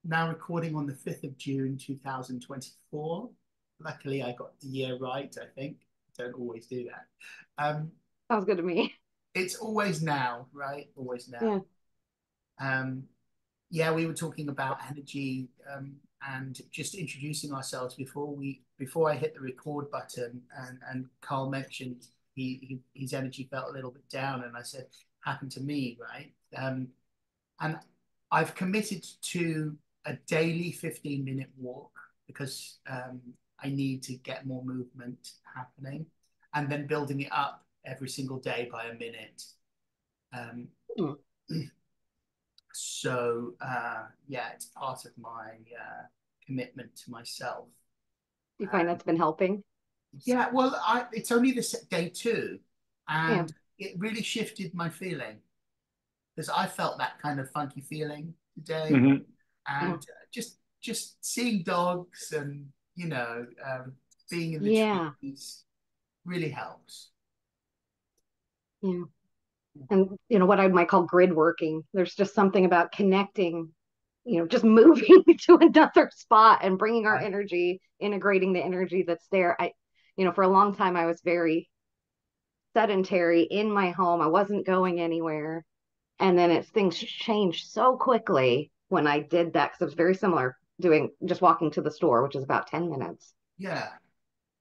now recording on the 5th of June 2024. Luckily, I got the year right, I think. Don't always do that. Sounds good to me. It's always now, right? Always now. Yeah. Um, yeah, we were talking about energy and just introducing ourselves before I hit the record button, and Carl mentioned his energy felt a little bit down, and I said happened to me, right? And I've committed to a daily 15-minute walk because I need to get more movement happening, and then building it up every single day by a minute. Um, Hmm. so yeah, it's part of my commitment to myself. Do you find Um, that's been helping? yeah, well, it's only this day two, Yeah. and it really shifted my feeling because I felt that kind of funky feeling today, Hmm. Yeah. and just seeing dogs and being in the Yeah. trees really helps. Yeah. And what I might call grid working. There's just something about connecting, just moving to another spot and bringing our Right. energy, integrating the energy that's there. For a long time I was very sedentary in my home. I wasn't going anywhere. And then things changed so quickly when I did that because it was very similar doing just walking to the store, which is about 10 minutes. Yeah.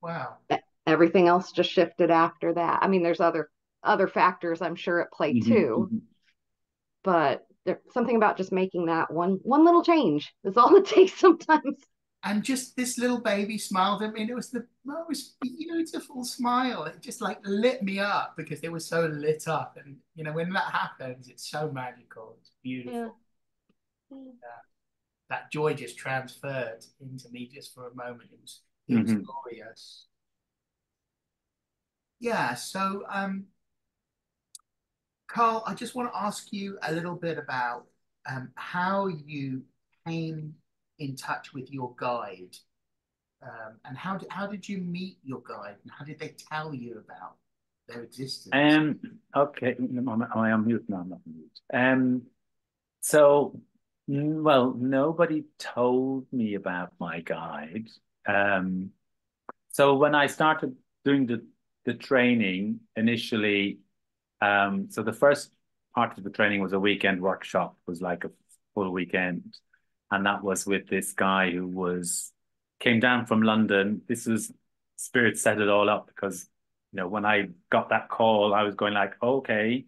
Wow. Everything else just shifted after that. I mean, there's other factors I'm sure at play Hmm. too, but there's something about just making that one little change. That's all it takes sometimes. And just this little baby smiled at me, and it was the most beautiful smile. It just like lit me up because it was so lit up. And when that happens, it's so magical. It's Yeah. beautiful. That joy just transferred into me just for a moment. It was Hmm. glorious. Yeah. So, Carl, I just want to ask you a little bit about how you came in touch with your guide. And how did you meet your guide, and how did they tell you about their existence? Um, okay, am I on mute? No, I'm not on mute. So, well, nobody told me about my guide. Um, so when I started doing the training initially, so the first part of the training was a weekend workshop, was like a full weekend, and that was with this guy who was came down from London. This was Spirit set it all up because when I got that call, I was going like, okay,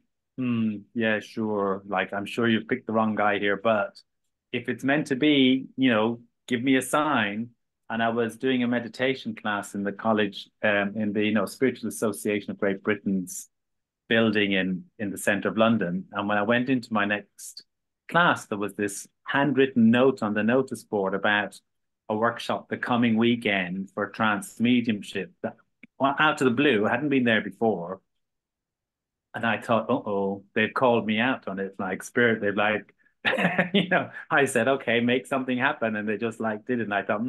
yeah, sure. Like I'm sure you've picked the wrong guy here, but if it's meant to be, give me a sign. And I was doing a meditation class in the college, in the Spiritual Association of Great Britain's building in the center of London. And when I went into my next class, there was this handwritten note on the notice board about a workshop the coming weekend for trance mediumship that out of the blue, I hadn't been there before. And I thought, oh, they've called me out on it, like spirit. They've like, I said, okay, make something happen. And they just like did it. And I thought,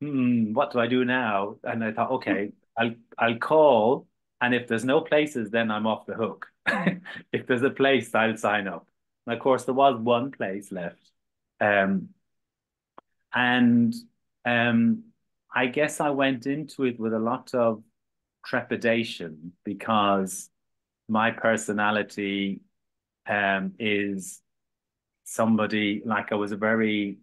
what do I do now? And I thought, okay, I'll call, and if there's no places, then I'm off the hook. If there's a place, I'll sign up. And of course, there was one place left, um, and um, I guess I went into it with a lot of trepidation because my personality is somebody like I was a very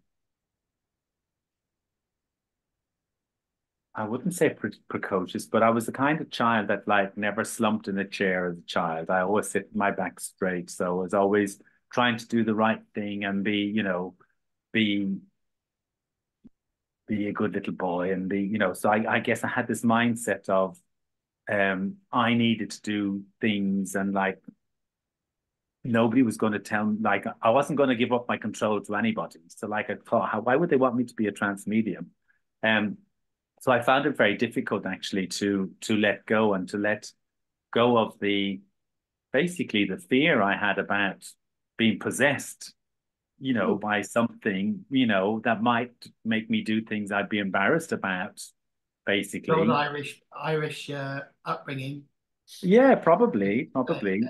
I wouldn't say precocious, but I was the kind of child that like never slumped in a chair as a child. I always sit my back straight, so I was always trying to do the right thing and be be a good little boy and So I guess I had this mindset of I needed to do things and like nobody was going to tell me like I wasn't going to give up my control to anybody. So like I thought, why would they want me to be a trance medium? Um, So I found it very difficult actually to let go and to let go of the basically the fear I had about being possessed, by something, that might make me do things I'd be embarrassed about, The old basically. Irish upbringing. Yeah, probably, Uh, probably.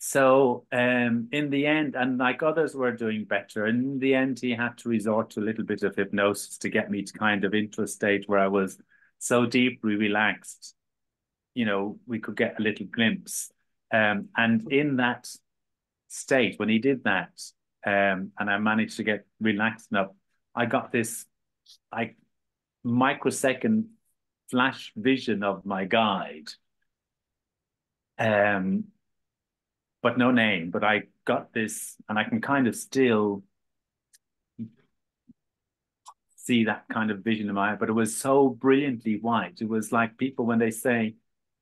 So in the end, and like others were doing better, in the end, he had to resort to a little bit of hypnosis to get me to kind of into a state where I was so deeply relaxed, we could get a little glimpse. And in that state, when he did that, and I managed to get relaxed enough, I got this like microsecond flash vision of my guide. But no name. But I got this, and I can kind of still see that kind of vision in my eye. But it was so brilliantly white. It was like people when they say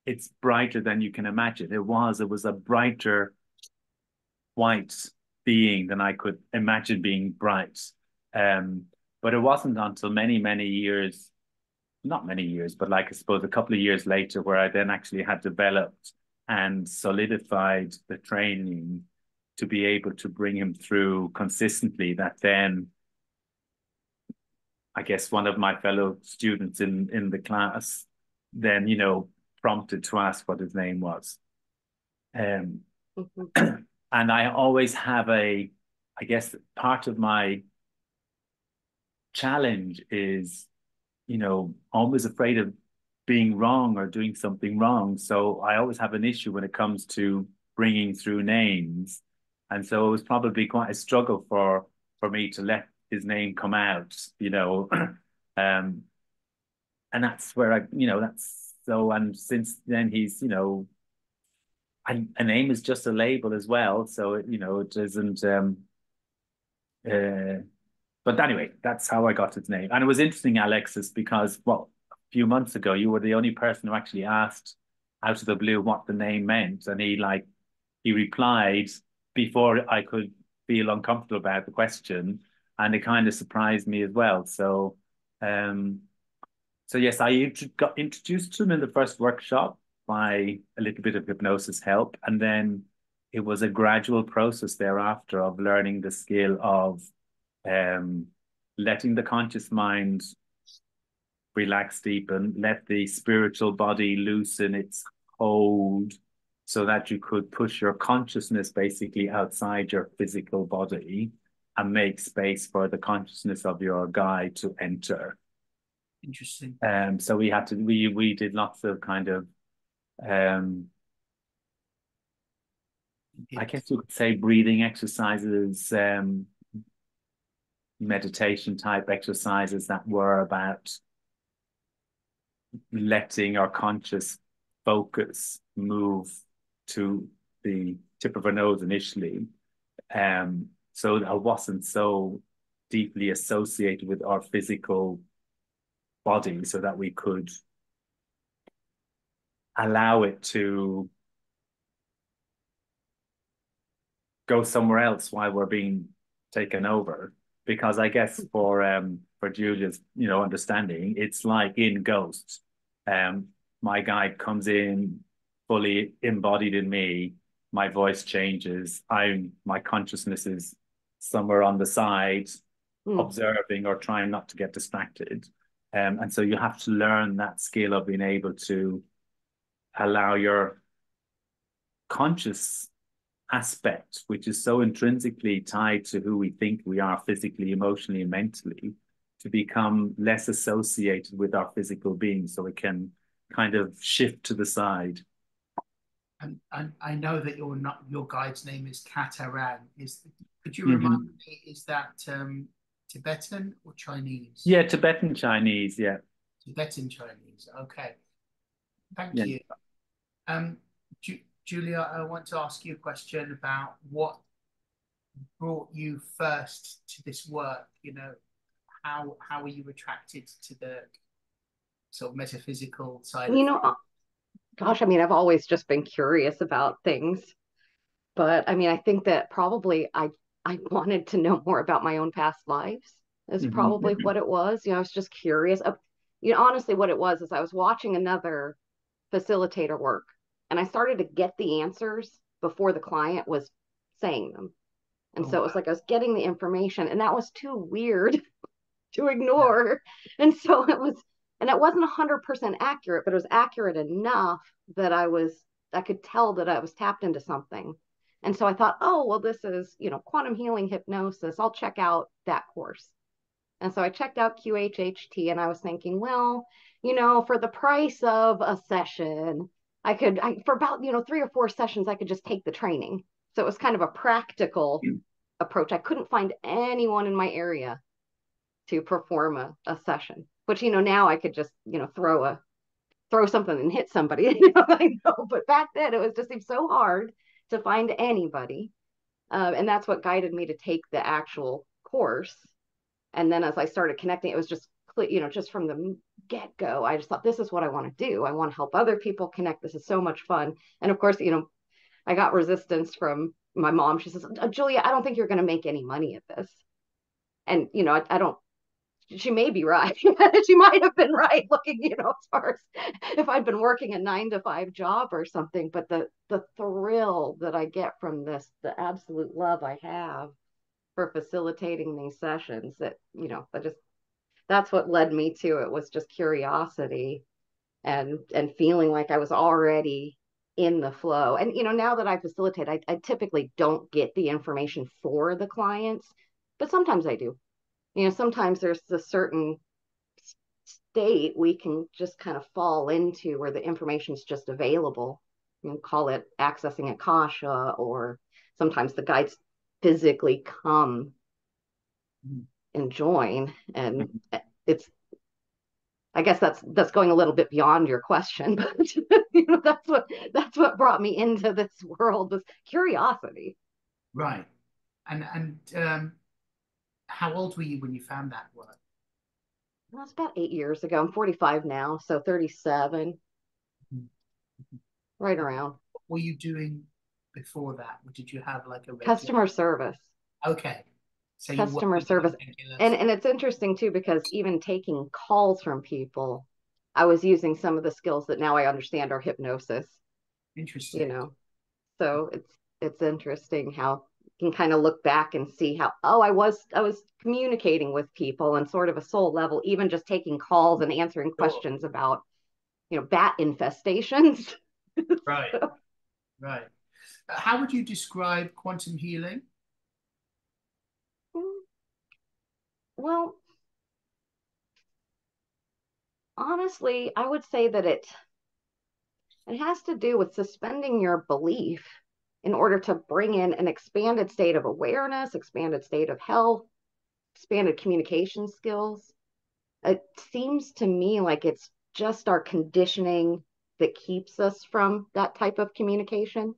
it's brighter than you can imagine. It was a brighter white being than I could imagine being bright. But it wasn't until many, many years, not many years, but like I suppose a couple of years later, where I then actually had developed and solidified the training to be able to bring him through consistently, that then I guess one of my fellow students in the class then, prompted to ask what his name was. And I always have I guess part of my challenge is, always afraid of being wrong or doing something wrong. So I always have an issue when it comes to bringing through names. And so it was probably quite a struggle for me to let his name come out, and that's where and since then he's, a name is just a label as well. So, it isn't, but anyway, that's how I got its name. And it was interesting, Alexis, because a few months ago, you were the only person who actually asked out of the blue what the name meant. And he replied before I could feel uncomfortable about the question. And it kind of surprised me as well. So, yes, I got introduced to him in the first workshop by a little bit of hypnosis help. And then it was a gradual process thereafter of learning the skill of letting the conscious mind relax, deepen, let the spiritual body loosen its hold so that you could push your consciousness basically outside your physical body and make space for the consciousness of your guide to enter. Interesting. So we did lots of kind of I guess you could say breathing exercises, meditation type exercises that were about letting our conscious focus move to the tip of our nose initially. So I wasn't so deeply associated with our physical body so that we could allow it to go somewhere else while we're being taken over. Because I guess for Julia's, understanding, it's like in Ghosts. My guide comes in fully embodied in me. My voice changes. My consciousness is somewhere on the side, observing or trying not to get distracted. And so you have to learn that skill of being able to allow your conscious aspect, which is so intrinsically tied to who we think we are physically, emotionally, and mentally, to become less associated with our physical being so it can kind of shift to the side. And I know that your guide's name is Kataran. Could you remind me, is that Tibetan or Chinese? Yeah, Tibetan Chinese, yeah. Tibetan Chinese, okay. Thank you. Julia, I want to ask you a question about what brought you first to this work. How were you attracted to the sort of metaphysical side? Gosh, I've always just been curious about things, but I think that probably I wanted to know more about my own past lives is probably what it was. I was just curious. Honestly, what it was is I was watching another facilitator work, and I started to get the answers before the client was saying them. And so it was like I was getting the information, and that was too weird to ignore. Yeah. And so it wasn't 100% accurate, but it was accurate enough that I could tell that I was tapped into something. And so I thought, oh, well, this is, quantum healing hypnosis. I'll check out that course. And so I checked out QHHT and I was thinking, well, for the price of a session, for about, 3 or 4 sessions, I could just take the training. So it was kind of a practical approach. I couldn't find anyone in my area to perform a session, which, now I could just, throw something and hit somebody, I know, but back then it just seemed so hard to find anybody. And that's what guided me to take the actual course. And then as I started connecting, it was just, just from the get-go, I just thought, this is what I want to do. I want to help other people connect. This is so much fun. And of course, I got resistance from my mom. She says, Julia, I don't think you're going to make any money at this. And, I don't, she may be right. She might have been right looking, as far as if I'd been working a 9-to-5 job or something, but the thrill that I get from this, the absolute love I have for facilitating these sessions, that, that's what led me to it, was just curiosity and feeling like I was already in the flow. And, now that I facilitate, I typically don't get the information for the clients, but sometimes I do. Sometimes there's a certain state we can just kind of fall into where the information is just available. Call it accessing Akasha, or sometimes the guides physically come and join. And it's, I guess that's going a little bit beyond your question, but that's what brought me into this world, was curiosity. Right. And how old were you when you found that work? That's about 8 years ago. I'm 45 now, so 37, right around. What were you doing before that? Or did you have like a regular customer service? Okay. So you Customer service. And it's interesting too, because even taking calls from people, I was using some of the skills that now I understand are hypnosis. Interesting. So it's interesting how you can kind of look back and see how, oh, I was communicating with people on sort of a soul level, even just taking calls and answering questions about, bat infestations. Right. So, Right. How would you describe quantum healing? well, honestly, I would say that it has to do with suspending your belief in order to bring in an expanded state of awareness, expanded state of health, expanded communication skills. It seems to me like it's just our conditioning that keeps us from that type of communication.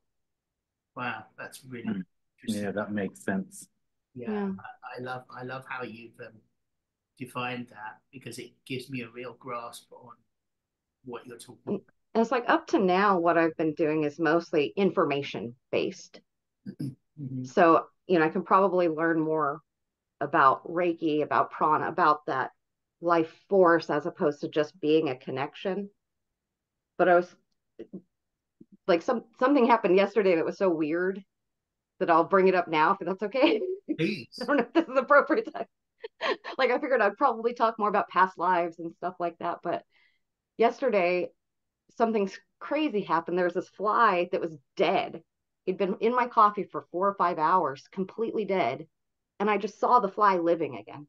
Wow, that's really interesting. Yeah, that makes sense. Yeah. I love how you've defined that, because it gives me a real grasp on what you're talking about. And it's like, up to now, what I've been doing is mostly information based. Mm-hmm. So, I can probably learn more about Reiki, about prana, about that life force, as opposed to just being a connection. But I was like, something happened yesterday that was so weird that I'll bring it up now, if that's okay. I Please. don't know if this is appropriate time. Like, I figured I'd probably talk more about past lives and stuff like that. But yesterday, something crazy happened. There was this fly that was dead. He'd been in my coffee for 4 or 5 hours, completely dead. And I just saw the fly living again.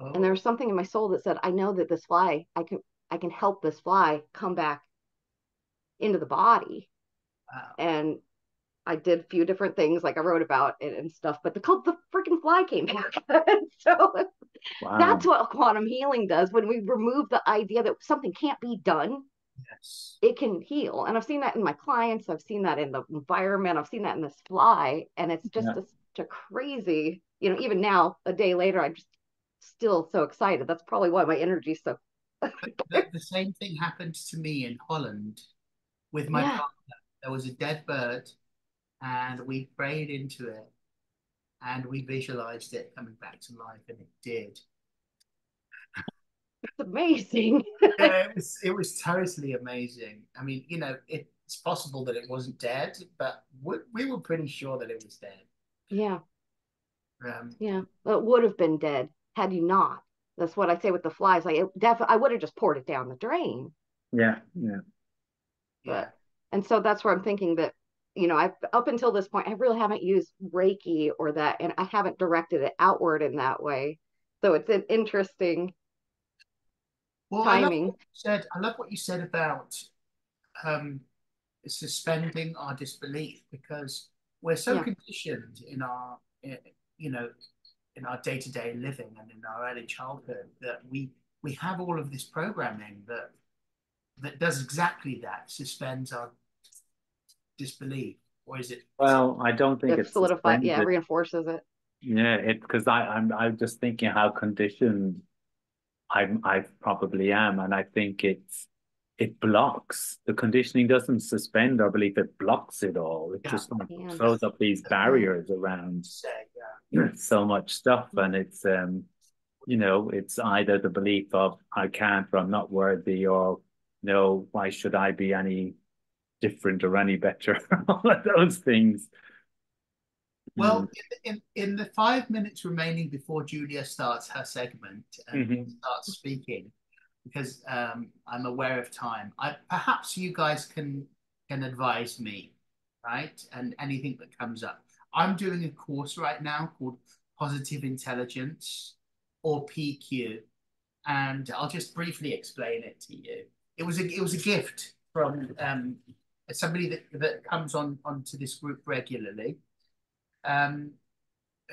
And there Oh, was something in my soul that said, I know that this fly, I can help this fly come back into the body. wow. And I did a few different things, like I wrote about it and stuff, but the freaking fly came back. So Wow. that's what quantum healing does. When we remove the idea that something can't be done, Yes. it can heal. And I've seen that in my clients. I've seen that in the environment. I've seen that in this fly. And it's just Yeah. such a crazy, even now, a day later, I'm just still so excited. That's probably why my energy's so. The same thing happened to me in Holland with my Yeah. partner. There was a dead bird, and we prayed into it, and we visualized it coming back to life, and it did. It's amazing. Yeah, it was totally amazing. I mean, it's possible that it wasn't dead, but we were pretty sure that it was dead. Yeah. Um, Yeah. Well, it would have been dead had you not. That's what I say with the flies. Like, I would have just poured it down the drain. Yeah. Yeah. yeah, But, and so that's where I'm thinking that, I've up until this point, I really haven't used Reiki or that, and I haven't directed it outward in that way. So it's an interesting Well, timing. I love what you said about um, suspending our disbelief, because we're so Yeah. conditioned in you know, in our day-to-day living and in our early childhood that we have all of this programming that does exactly that, suspends our disbelief. Or is it? Well, I don't think It it's solidifies, yeah, suspended. reinforces it. Yeah, it because I'm just thinking how conditioned I probably am, and I think it blocks. The conditioning doesn't suspend our belief, it blocks it all. It Yeah, just like And throws up these yeah. barriers around say, yeah. so much stuff. And it's it's either the belief of I can't or I'm not worthy, or no, why should I be any different or any better? All of those things. Mm. Well, in the 5 minutes remaining before Julia starts her segment and Hmm. starts speaking, because I'm aware of time, perhaps you guys can advise me, right? And anything that comes up. I'm doing a course right now called Positive Intelligence, or PQ, and I'll just briefly explain it to you. It was a gift from somebody that comes on onto this group regularly, um,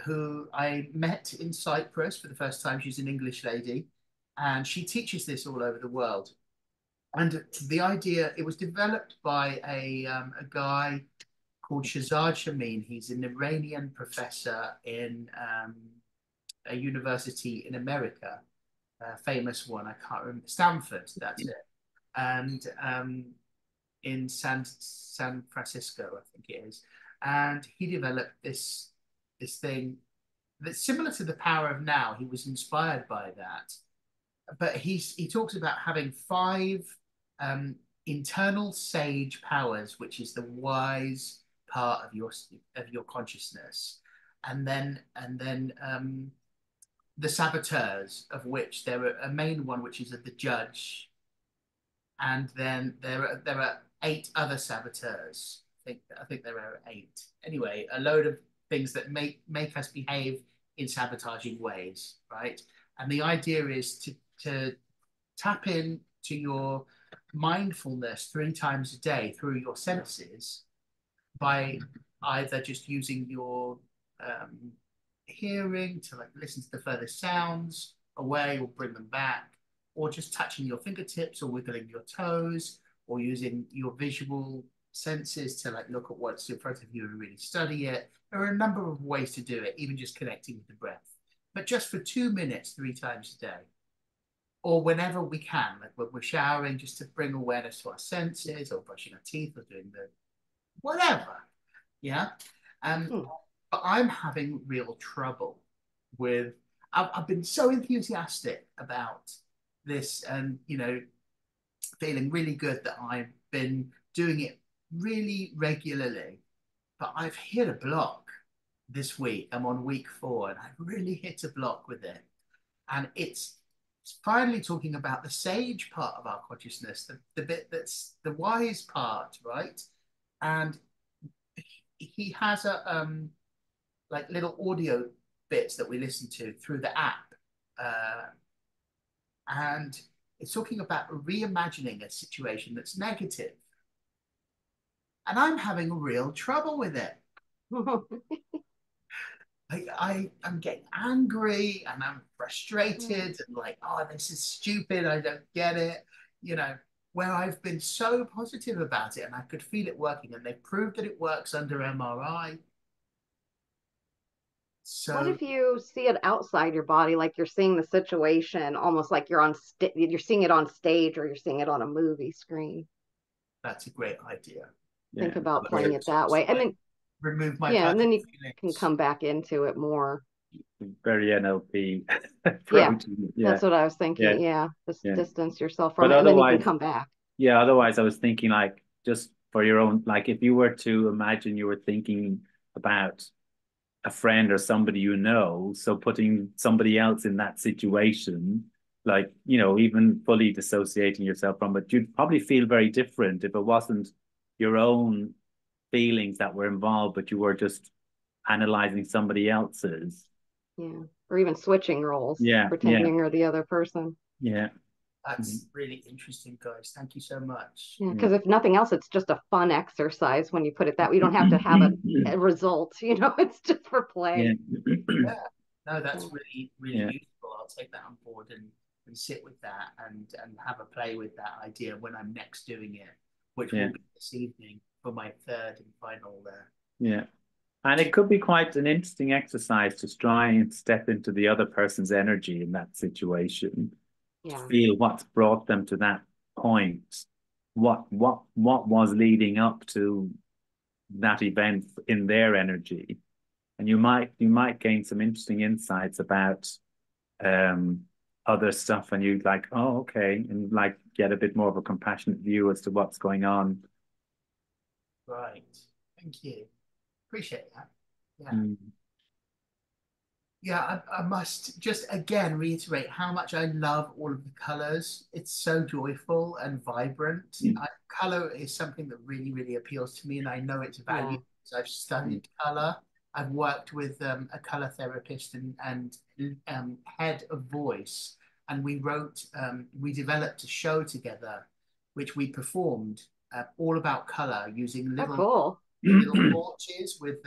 who I met in Cyprus for the first time. She's an English lady, and she teaches this all over the world. And the idea, it was developed by a guy called Shazad Shamin. He's an Iranian professor in a university in America, a famous one. I can't remember. Stanford, that's it. And in San Francisco, I think it is. And he developed this thing that's similar to the power of now. He was inspired by that, but he talks about having five um, internal sage powers, which is the wise part of your consciousness, and then the saboteurs, of which there are a main one, which is the judge, and then there are eight other saboteurs. I think there are eight. Anyway, a load of things that make us behave in sabotaging ways, right? And the idea is to tap in to your mindfulness 3 times a day through your senses, by either just using your um, hearing to like listen to the further sounds away or bring them back, or just touching your fingertips or wiggling your toes, or using your visual senses to like look at what's in front of you and really study it. There are a number of ways to do it, even just connecting with the breath, but just for 2 minutes 3 times a day, or whenever we can, like when we're showering, just to bring awareness to our senses, or brushing our teeth, or doing the whatever. Yeah. Um, Hmm. but I'm having real trouble with. I've been so enthusiastic about this, and feeling really good that I've been doing it really regularly. But I've hit a block this week. I'm on week 4, and I've really hit a block with it. And it's finally talking about the sage part of our consciousness, the bit that's the wise part, right? And he has a like little audio bits that we listen to through the app, uh, and it's talking about reimagining a situation that's negative, and I'm having real trouble with it. I'm getting angry and I'm frustrated and like, oh, this is stupid. I don't get it. You know, where I've been so positive about it and I could feel it working, and they've proved that it works under MRI. What So if you see it outside your body, like you're seeing the situation, almost like you're seeing it on stage or you're seeing it on a movie screen? that's a great idea. Think Yeah. about Where playing it it sort that of way, and like then remove my yeah, and then perfect you can feelings. come back into it more. Very NLP Yeah, approach. Yeah, that's what I was yeah, thinking. Yeah, just yeah. distance yourself from But it, and then you can otherwise, come back. yeah, otherwise I was thinking like just for your own, like if you were to imagine you were thinking about a friend or somebody you know, so putting somebody else in that situation, like, even fully dissociating yourself from it, you'd probably feel very different if it wasn't your own feelings that were involved, but you were just analyzing somebody else's. Yeah. Or even switching roles, Yeah, pretending you're the other person. yeah. That's really interesting, guys. Thank you so much. Yeah, because if nothing else, it's just a fun exercise when you put it that way. You don't have to have a result, it's just for play. Yeah. No, that's really, really useful. I'll take that on board and sit with that and have a play with that idea when I'm next doing it, which will be this evening for my third and final Yeah. And it could be quite an interesting exercise to try and step into the other person's energy in that situation, to feel what's brought them to that point, what was leading up to that event in their energy. And you might gain some interesting insights about other stuff, and you like, oh, okay, and like get a bit more of a compassionate view as to what's going on. Right. Thank you. Appreciate that. Yeah. Yeah, I must just again reiterate how much I love all of the colors. It's so joyful and vibrant. Color is something that really, really appeals to me, and I know its value. I've studied color. I've worked with a color therapist and head of voice, and we developed a show together, which we performed all about color using little torches with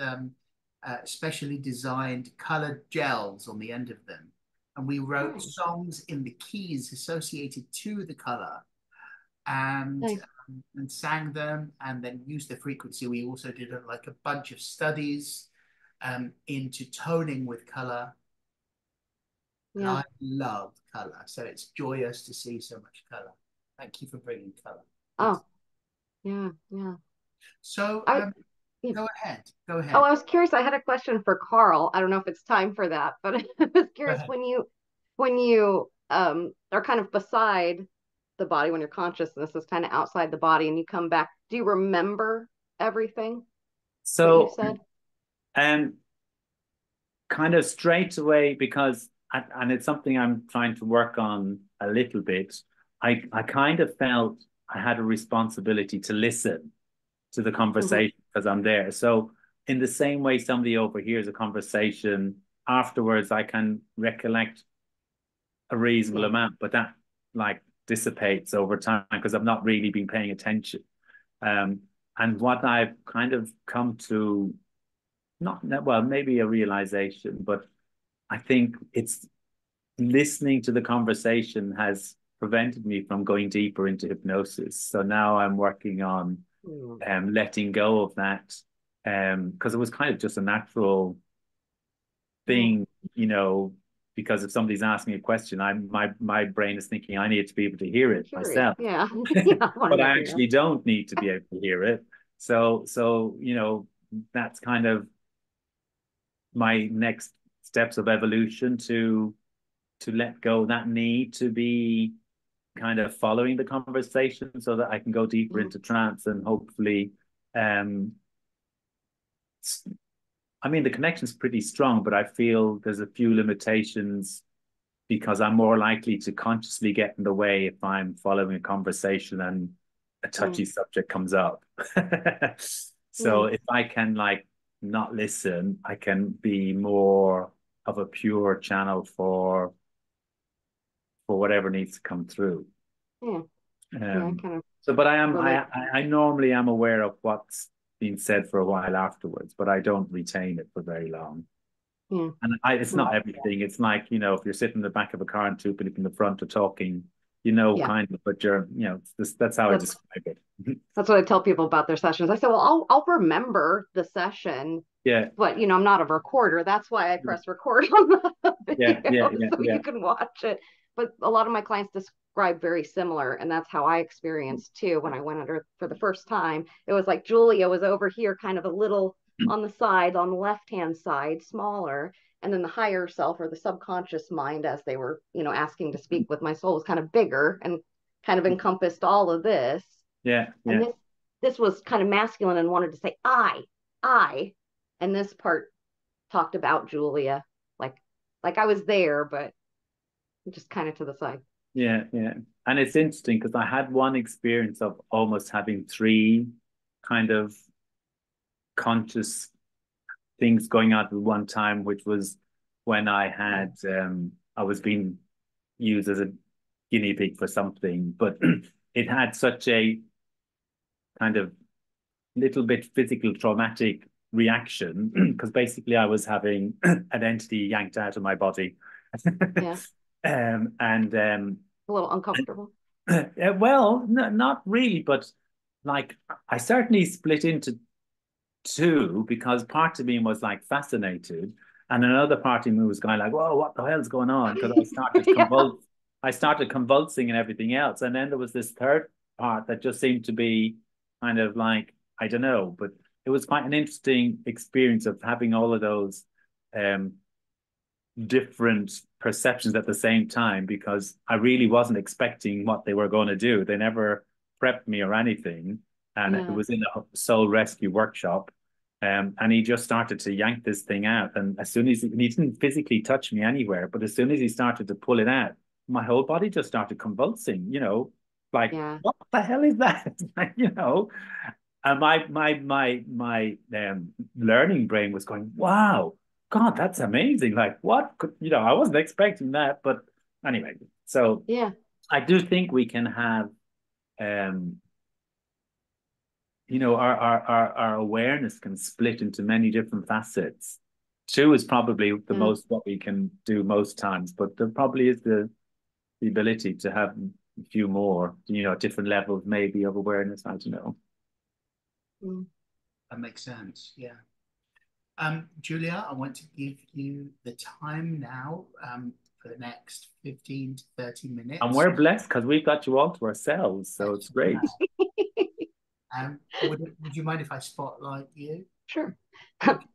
specially designed colored gels on the end of them. And we wrote songs in the keys associated to the color and sang them and then used the frequency. We also did like a bunch of studies into toning with color. And I love color. So it's joyous to see so much color. Thank you for bringing color. Oh, yeah, yeah. So go ahead. Go ahead. Oh, I was curious. I had a question for Carl. I don't know if it's time for that, but I was curious when you are kind of beside the body, when your consciousness is kind of outside the body and you come back, do you remember everything that you said? Kind of straight away, because and it's something I'm trying to work on a little bit. I kind of felt I had a responsibility to listen to the conversation because I'm there. So in the same way somebody overhears a conversation, afterwards I can recollect a reasonable amount, but that like dissipates over time because I've not really been paying attention. And what I've kind of come to, maybe a realization, but I think it's listening to the conversation has prevented me from going deeper into hypnosis. So now I'm working on letting go of that, because it was kind of just a natural thing, because if somebody's asking a question, my brain is thinking I need to be able to hear it myself. But I actually don't need to be able to hear it. So that's kind of my next steps of evolution, to let go that need to be kind of following the conversation so that I can go deeper into trance and hopefully the connection's pretty strong, but I feel there's a few limitations because I'm more likely to consciously get in the way if I'm following a conversation and a touchy subject comes up. So if I can not listen, I can be more of a pure channel for whatever needs to come through. But I normally am aware of what's being said for a while afterwards, but I don't retain it for very long. And it's not everything. It's like, if you're sitting in the back of a car and two people in the front are talking, kind of, but that's how I describe it. That's what I tell people about their sessions. I say, well, I'll remember the session. But I'm not a recorder. That's why I press record on the video so you can watch it. But a lot of my clients describe very similar, and that's how I experienced too when I went under for the first time. It was like Julia was over here, kind of a little on the side, on the left-hand side, smaller, and then the higher self or the subconscious mind, as they were, asking to speak with my soul, was kind of bigger and kind of encompassed all of this. And this was kind of masculine and wanted to say I, and this part talked about Julia, like I was there, but just kind of to the side. And it's interesting because I had one experience of almost having three kind of conscious things going on at one time, which was when I was being used as a guinea pig for something, but it had such a kind of little bit physical traumatic reaction because basically I was having an entity yanked out of my body. Yeah. And A little uncomfortable. well, not really, but like I certainly split into two because part of me was like fascinated, and another part of me was going like, "Whoa, what the hell's going on?" Because Yeah. I started convulsing and everything else, and then there was this third part that just seemed to be kind of like I don't know, but it was quite an interesting experience of having all of those um, different perceptions at the same time because I really wasn't expecting what they were going to do. They never prepped me or anything, and it Yeah. was in a soul rescue workshop. And he just started to yank this thing out. And as soon as he didn't physically touch me anywhere, but as soon as he started to pull it out, my whole body just started convulsing, like, Yeah. what the hell is that? And my learning brain was going, wow, God, that's amazing. Like, what could, I wasn't expecting that. But anyway, so Yeah. I do think we can have, um, our awareness can split into many different facets. Two is probably the Yeah. most what we can do most times, but there probably is the ability to have a few more, different levels maybe of awareness. I don't know. Mm. That makes sense. Yeah. Julia, I want to give you the time now for the next 15 to 30 And minutes. we're blessed because we've got you all to ourselves, so it's great. Would you mind if I spotlight you? Sure. Okay.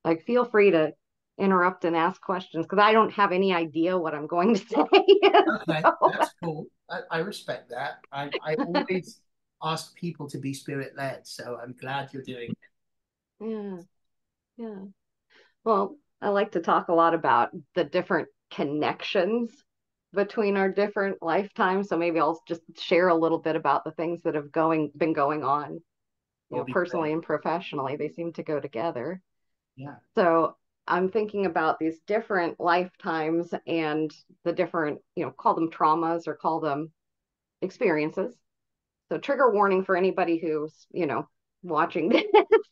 Like, feel free to interrupt and ask questions because I don't have any idea what I'm going to say. Okay, So, that's cool. I respect that. I always ask people to be spirit led, so I'm glad you're doing it. yeah, yeah. Well, I like to talk a lot about the different connections between our different lifetimes. So maybe I'll just share a little bit about the things that have been going on, That'll be personally great. and professionally. They seem to go together. Yeah. So I'm thinking about these different lifetimes and the different, call them traumas or call them experiences. So trigger warning for anybody who's, watching this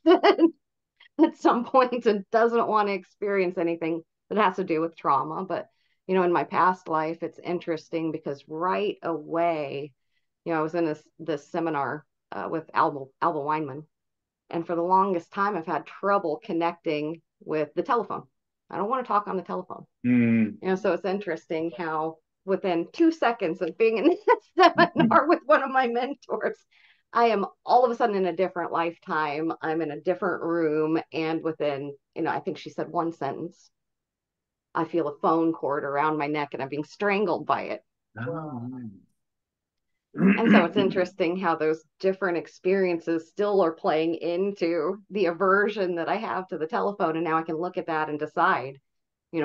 at some point and doesn't want to experience anything that has to do with trauma. But, in my past life, it's interesting because right away, I was in this seminar with Alba Weinman. And for the longest time, I've had trouble connecting with the telephone. I don't want to talk on the telephone. Mm. So it's interesting how within 2 seconds of being in this seminar with one of my mentors, I am all of a sudden in a different lifetime. I'm in a different room. And within, I think she said one sentence, I feel a phone cord around my neck and I'm being strangled by it. Oh. And so it's interesting how those different experiences still are playing into the aversion that I have to the telephone. And now I can look at that and decide,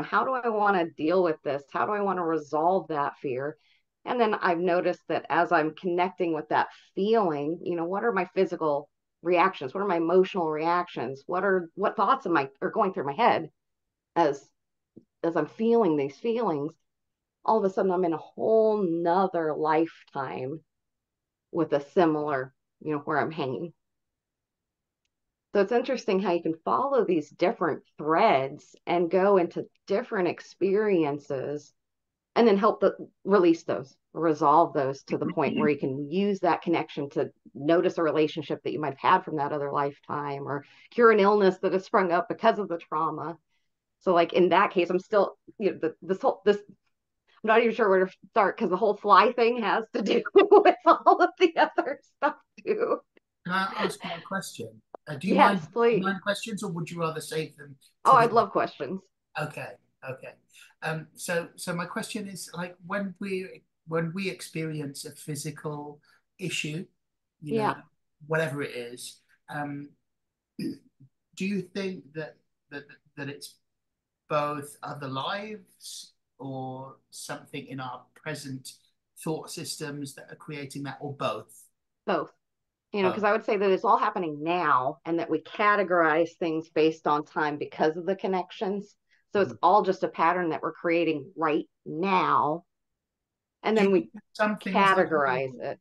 how do I want to deal with this? How do I want to resolve that fear? And then I've noticed that as I'm connecting with that feeling, what are my physical reactions? What are my emotional reactions? What thoughts are going through my head as I'm feeling these feelings? All of a sudden I'm in a whole nother lifetime with a similar, where I'm hanging. So it's interesting how you can follow these different threads and go into different experiences and then release those, resolve those to the point where you can use that connection to notice a relationship that you might have had from that other lifetime or cure an illness that has sprung up because of the trauma. So like in that case, I'm still, I'm not even sure where to start because the whole fly thing has to do with all of the other stuff too. Can I ask you a question? Do you mind? Yes, Do you please. mind questions, or would you rather save them Oh, to I'd the? love questions. Okay, okay. So my question is like when we experience a physical issue, you know, Yeah. whatever it is, do you think that that it's both other lives or something in our present thought systems that are creating that, or both? Both. You know, because I would say that it's all happening now and that we categorize things based on time because of the connections. So it's all just a pattern that we're creating right now. And then we some things like, categorize it.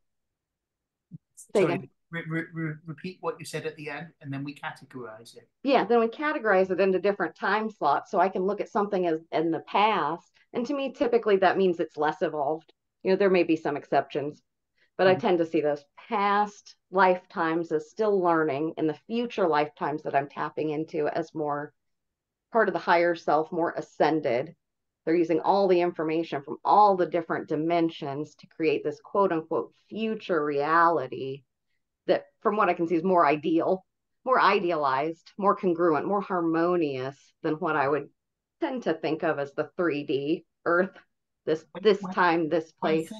Say sorry, again. repeat what you said at the end, and then we categorize it. Yeah, then we categorize it into different time slots. So I can look at something as in the past. And to me, typically that means it's less evolved. You know, there may be some exceptions, but I tend to see those past lifetimes as still learning and the future lifetimes that I'm tapping into as more part of the higher self, more ascended. They're using all the information from all the different dimensions to create this quote unquote future reality that, from what I can see, is more ideal, more idealized, more congruent, more harmonious than what I would tend to think of as the 3D Earth, this when, time, this place.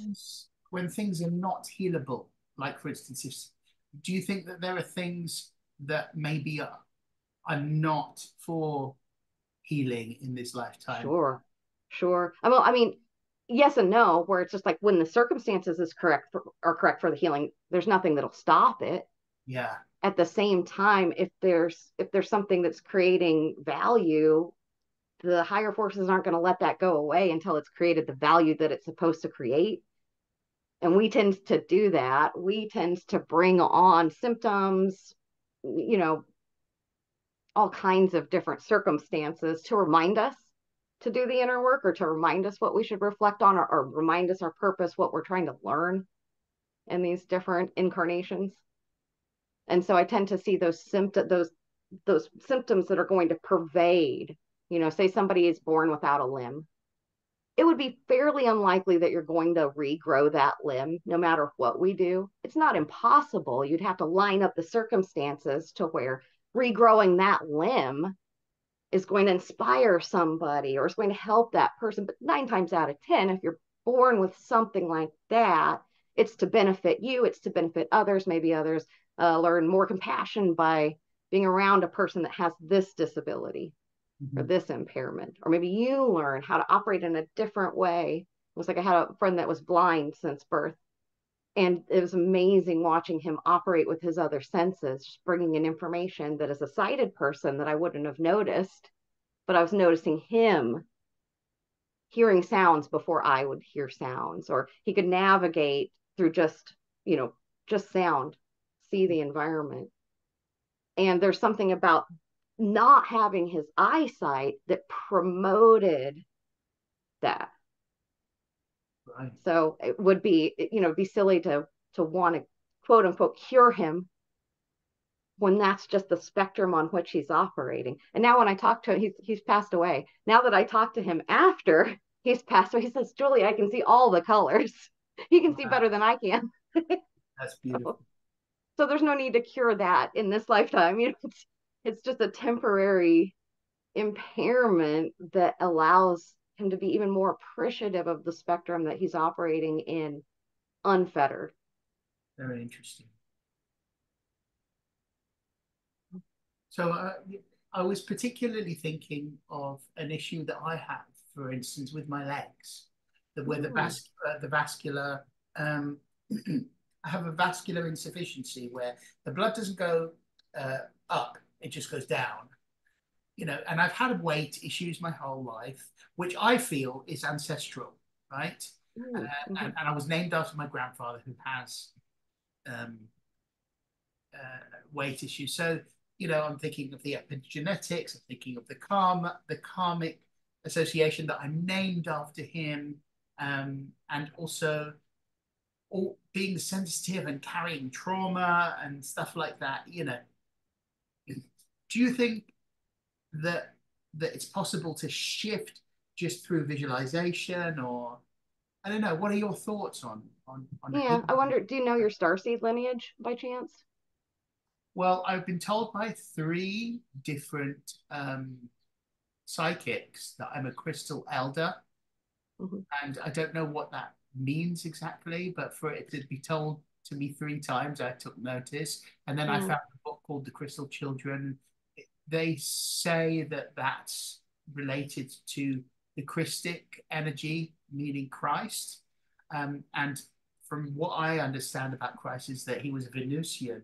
When things are not healable, like for instance, do you think that there are things that maybe are not for healing in this lifetime? Sure. Well, I mean, yes and no, where it's just like when the circumstances are correct for the healing, there's nothing that'll stop it. Yeah. At the same time, if there's something that's creating value, the higher forces aren't going to let that go away until it's created the value that it's supposed to create. And we tend to do that. We tend to bring on symptoms, you know, all kinds of different circumstances to remind us to do the inner work, or to remind us what we should reflect on, or remind us our purpose, what we're trying to learn in these different incarnations. And so I tend to see those symptoms that are going to pervade, you know, say somebody is born without a limb. It would be fairly unlikely that you're going to regrow that limb no matter what we do. It's not impossible. You'd have to line up the circumstances to where regrowing that limb is going to inspire somebody or is going to help that person. But 9 times out of 10, if you're born with something like that, it's to benefit you, it's to benefit others. Maybe others learn more compassion by being around a person that has this disability or this impairment. Or maybe you learn how to operate in a different way. It was like I had a friend that was blind since birth. And it was amazing watching him operate with his other senses, just bringing in information that as a sighted person that I wouldn't have noticed, but I was noticing him hearing sounds before I would hear sounds, or he could navigate through just, you know, just sound, see the environment. And there's something about not having his eyesight that promoted that. Right. So it would be, you know, be silly to want to quote unquote cure him when that's just the spectrum on which he's operating. And now when I talk to him, he's passed away. Now that I talk to him after he's passed away, he says, Julie, I can see all the colors. You can see better than I can. That's beautiful. So there's no need to cure that in this lifetime. You know, it's just a temporary impairment that allows him to be even more appreciative of the spectrum that he's operating in, unfettered. Very interesting. So I was particularly thinking of an issue that I have, for instance, with my legs, where the vascular, I have a vascular insufficiency where the blood doesn't go up, it just goes down. You know, and I've had weight issues my whole life, which I feel is ancestral, right? And I was named after my grandfather who has weight issues. So, you know, I'm thinking of the epigenetics, I'm thinking of the karmic association that I'm named after him, and also being sensitive and carrying trauma and stuff like that. You know, do you think that it's possible to shift just through visualization, or I don't know? What are your thoughts on? Yeah, I wonder. Do you know your starseed lineage by chance? Well, I've been told by 3 different psychics that I'm a crystal elder, and I don't know what that means exactly, but for it to be told to me 3 times, I took notice. And then I found a book called The Crystal Children. They say that that's related to the Christic energy, meaning Christ. And from what I understand about Christ is that he was Venusian.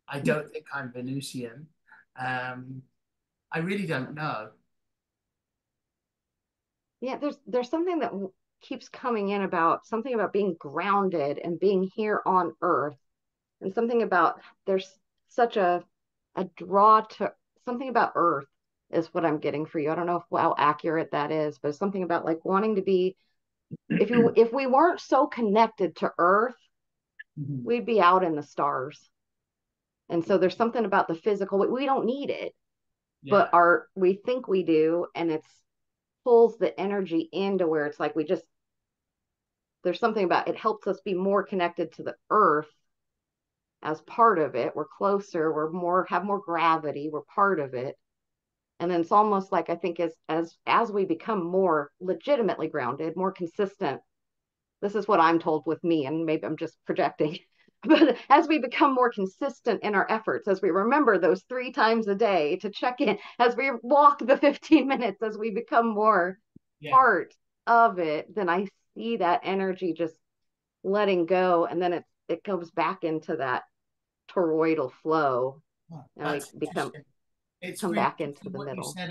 I don't think I'm Venusian. Um, I really don't know. Yeah, there's something that keeps coming in about something about being grounded and being here on earth, and something about there's such a draw to something about earth is what I'm getting for you. I don't know how accurate that is, but something about like wanting to be, if we weren't so connected to earth, Mhm. we'd be out in the stars. And so there's something about the physical, we don't need it, Yeah. but we think we do, and it's pulls the energy into where it's like we just there's something about it helps us be more connected to the earth as part of it. We're closer, we're more have more gravity, we're part of it. And then it's almost like I think as we become more legitimately grounded, more consistent, this is what I'm told with me, and maybe I'm just projecting. But as we become more consistent in our efforts, as we remember those 3 times a day to check in, as we walk the 15 minutes, as we become more Yeah. part of it, then I see that energy just letting go, and then it goes back into that toroidal flow, Oh, and we that's become interesting. It's come really back into interesting the what you middle. said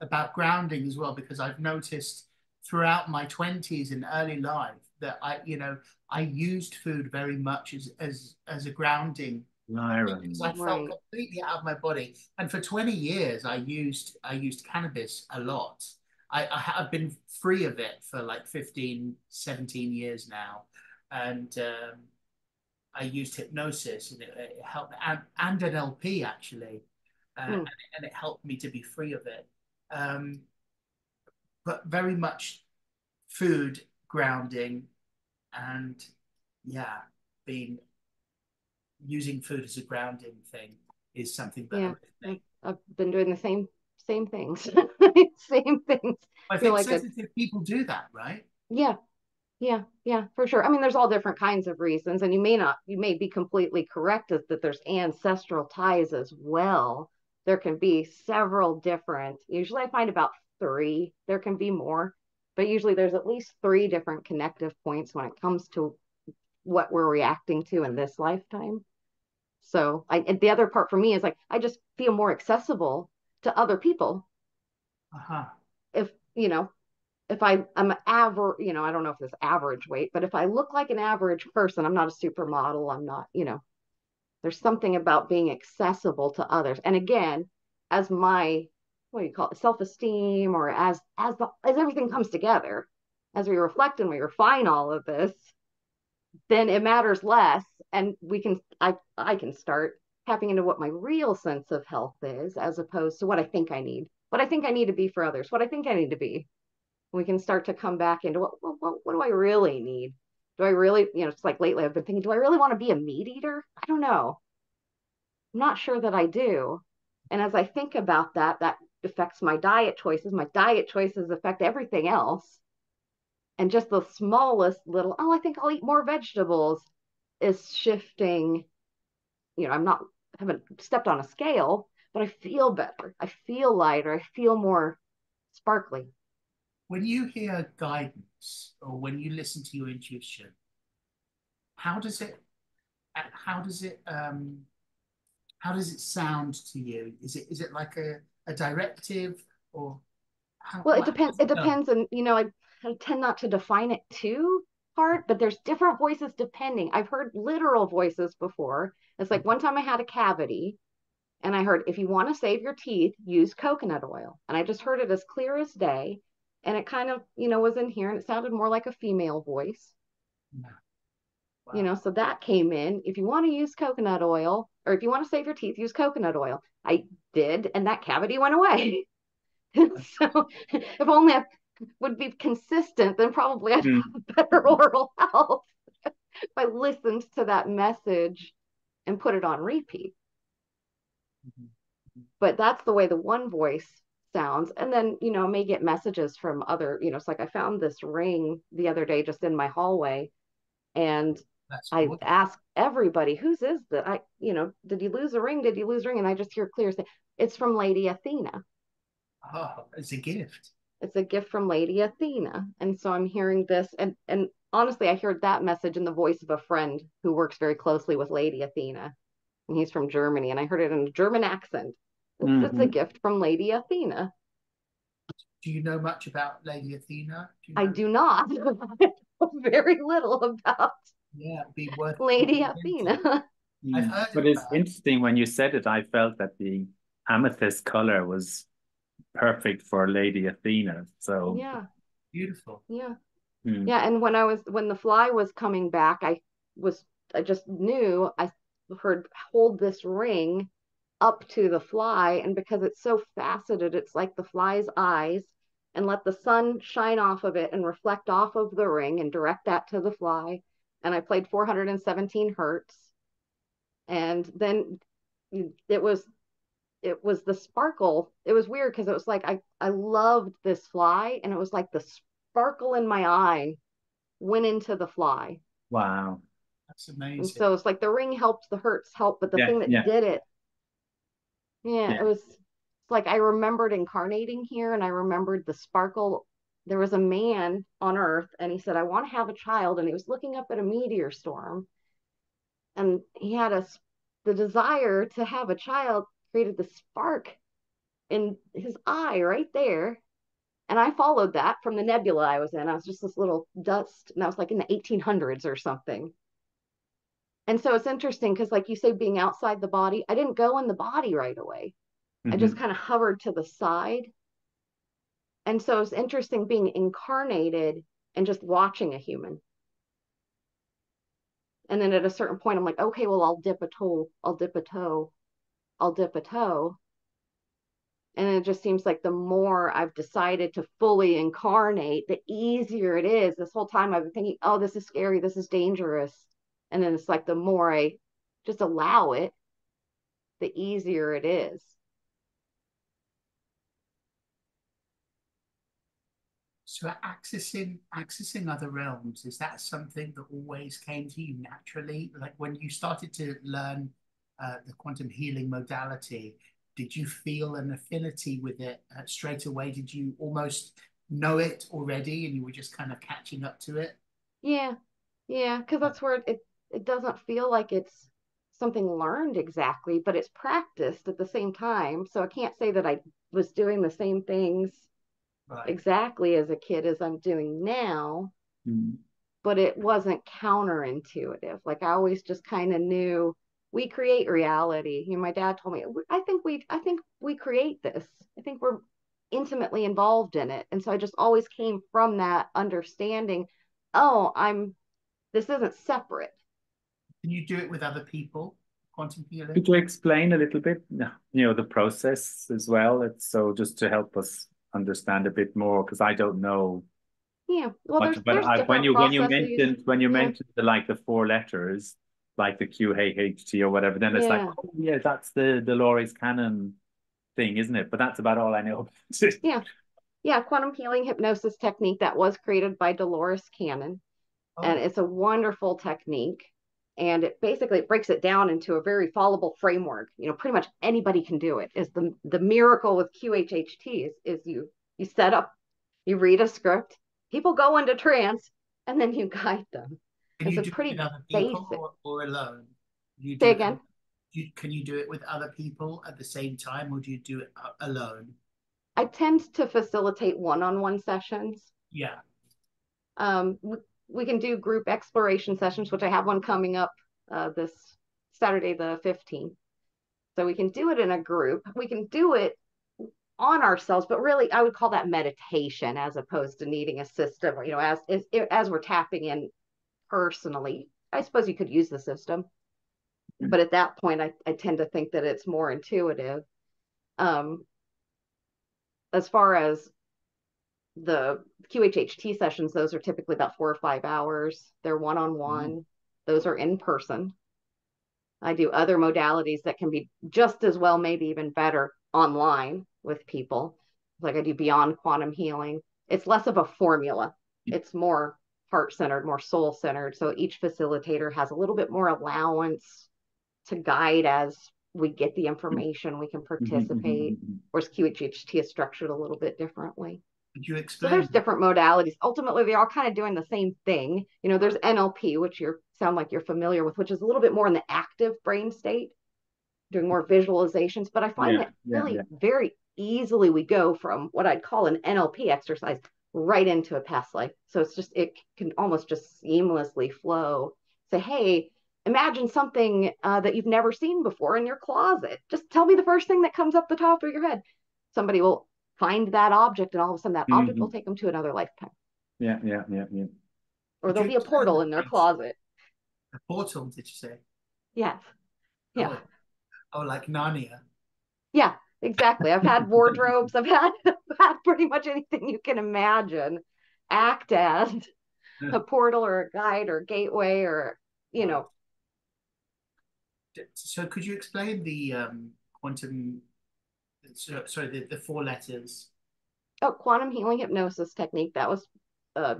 about grounding as well, because I've noticed throughout my 20s and early life that I used food very much as a grounding because I Lyran. felt Right. completely out of my body. And for 20 years, I used cannabis a lot. I've been free of it for like 15, 17 years now. And I used hypnosis and it helped me, and an LP actually. Hmm. And it helped me to be free of it. Um, but very much food grounding and yeah, being using food as a grounding thing is something that I Yeah. really I've, think. I've been doing the same things. Same things. I Feel think like it. sensitive people do that, right? Yeah. Yeah, for sure. I mean, there's all different kinds of reasons, and you may be completely correct that there's ancestral ties as well. There can be several different, usually I find about three. There can be more, but usually there's at least three different connective points when it comes to what we're reacting to in this lifetime. So and the other part for me is like, I just feel more accessible to other people. Uh-huh. If, if I'm average, I don't know if it's average weight, but if I look like an average person, I'm not a supermodel. I'm not, there's something about being accessible to others. And again, as my, what do you call it, self-esteem, or as everything comes together, as we reflect and we refine all of this, then it matters less. And I can start tapping into what my real sense of health is, as opposed to what I think I need, what I think I need to be for others, what I think I need to be. We can start to come back into what do I really need? Do I really, it's like lately I've been thinking, do I really want to be a meat eater? I don't know. I'm not sure that I do. And as I think about that, that affects my diet choices. My diet choices affect everything else. And just the smallest little, oh, I think I'll eat more vegetables is shifting. I'm not, haven't stepped on a scale, but I feel better. I feel lighter. I feel more sparkly. When you hear guidance or when you listen to your intuition, how does it how does it how does it sound to you? Is it like a directive or Well, it how depends. does It it go? depends, and I tend not to define it too hard, but there's different voices depending. I've heard literal voices before. It's like one time I had a cavity, and I heard, if you want to save your teeth, use coconut oil, and I just heard it as clear as day, and it kind of was in here, and it sounded more like a female voice. No. Wow. So that came in. If you want to use coconut oil, or if you want to save your teeth, use coconut oil. I did, and that cavity went away. So if only I would be consistent, then probably I'd Mm. have better oral health if I listened to that message and put it on repeat. Mhm. But that's the way the one voice sounds. And then, I may get messages from other, it's like I found this ring the other day just in my hallway, and That's I gorgeous. asked everybody, whose is that? Did you lose a ring? Did you lose a ring? And I just hear clear say, it's from Lady Athena. Oh, it's a gift. It's a gift from Lady Athena. And so I'm hearing this, and honestly, I heard that message in the voice of a friend who works very closely with Lady Athena. And he's from Germany, and I heard it in a German accent. It's a gift from Lady Athena. Do you know much about Lady Athena? Do you I know? do not. I know very little about Yeah, it'd be worth Lady looking into. Athena. I've heard But of it's her. interesting when you said it, I felt that the amethyst color was perfect for Lady Athena. So, Yeah, Beautiful. yeah. mm, Yeah, and when the fly was coming back, I just knew I heard hold this ring up to the fly, and because it's so faceted, it's like the fly's eyes, and let the sun shine off of it and reflect off of the ring and direct that to the fly. And I played 417 hertz, and then it was it was the sparkle. It was weird because it was like I loved this fly, and it was like the sparkle in my eye went into the fly. wow. That's And amazing. so it's like the ring helped, the hertz helped, but the Yeah, thing that yeah, did it, yeah, yeah. it's like I remembered incarnating here, and I remembered the sparkle. There was a man on Earth, and he said, I want to have a child. And he was looking up at a meteor storm, and he had the desire to have a child created the spark in his eye right there. And I followed that from the nebula I was in. I was just this little dust, and I was like in the 1800s or something. And so it's interesting because, like you say, being outside the body, I didn't go in the body right away. I just Hmm. kind of hovered to the side. And so it's interesting being incarnated and just watching a human. And then at a certain point, I'm like, okay, well, I'll dip a toe, I'll dip a toe, I'll dip a toe. And it just seems like the more I've decided to fully incarnate, the easier it is. This whole time I've been thinking, oh, this is scary, this is dangerous. And then it's like the more I just allow it, the easier it is. So accessing other realms, is that something that always came to you naturally? Like when you started to learn the quantum healing modality, did you feel an affinity with it straight away? Did you almost know it already and you were just kind of catching up to it? Yeah, yeah, because that's where it doesn't feel like it's something learned exactly, but it's practiced at the same time. So I can't say that I was doing the same things Right. exactly as a kid as I'm doing now, Mm. but it wasn't counterintuitive. Like I always just kind of knew we create reality. You know, my dad told me, I think we create this. I think we're intimately involved in it. And so I just always came from that understanding, oh, this isn't separate. Can you do it with other people, quantum healing? Could you explain a little bit, the process as well? It's so just to help us understand a bit more, because I don't know Yeah. Well, much. But there's when different you processes. mentioned Yeah. the like the four letters, like the QHHT or whatever, then it's like, Yeah. oh yeah, that's the Dolores Cannon thing, isn't it? But that's about all I know about it. Yeah. Yeah. Quantum healing hypnosis technique that was created by Dolores Cannon. And Oh, it's a wonderful technique. And it basically it breaks it down into a very followable framework. You know, pretty much anybody can do it. Is the miracle with QHHT is you set up, you read a script, people go into trance, and then you guide them. can It's you a do it with pretty other people basic. or alone? You Say do again. can you do it with other people at the same time, or do you do it alone? I tend to facilitate one-on-one sessions. Yeah. Um, we, we can do group exploration sessions, which I have one coming up this Saturday, the 15th. So we can do it in a group. We can do it on ourselves, but really, I would call that meditation as opposed to needing a system. You know, as we're tapping in personally, I suppose you could use the system, but at that point, I tend to think that it's more intuitive. Um, as far as the QHHT sessions, those are typically about 4 or 5 hours. They're one on Mm. one. Those are in person. I do other modalities that can be just as well, maybe even better online with people. Like I do beyond quantum healing. It's less of a formula, it's more heart centered, more soul centered. So each facilitator has a little bit more allowance to guide as we get the information, we can Mhm, mhm, participate. mhm. Whereas QHHT is structured a little bit differently. Could you So there's explain that? different modalities. Ultimately, they're all kind of doing the same thing. You know, there's NLP, which you sound like you're familiar with, which is a little bit more in the active brain state, doing more visualizations. But I find Yeah, that yeah, really yeah. very easily we go from what I'd call an NLP exercise right into a past life. So it's just, it can almost just seamlessly flow. Say, hey, imagine something that you've never seen before in your closet. Just tell me the first thing that comes up the top of your head. Somebody will find that object, and all of a sudden that object will Hmm. take them to another lifetime. Yeah, yeah, yeah, yeah. Or Could there'll you be a explain portal the in their process? closet. A portal, did you say? Yes. Yeah. Oh, oh, like Narnia. Yeah, exactly. I've had wardrobes. I've had pretty much anything you can imagine act as a portal or a guide or a gateway or, you Right. know, So could you explain the quantum, sorry, the four letters? oh, quantum healing hypnosis technique that was uh,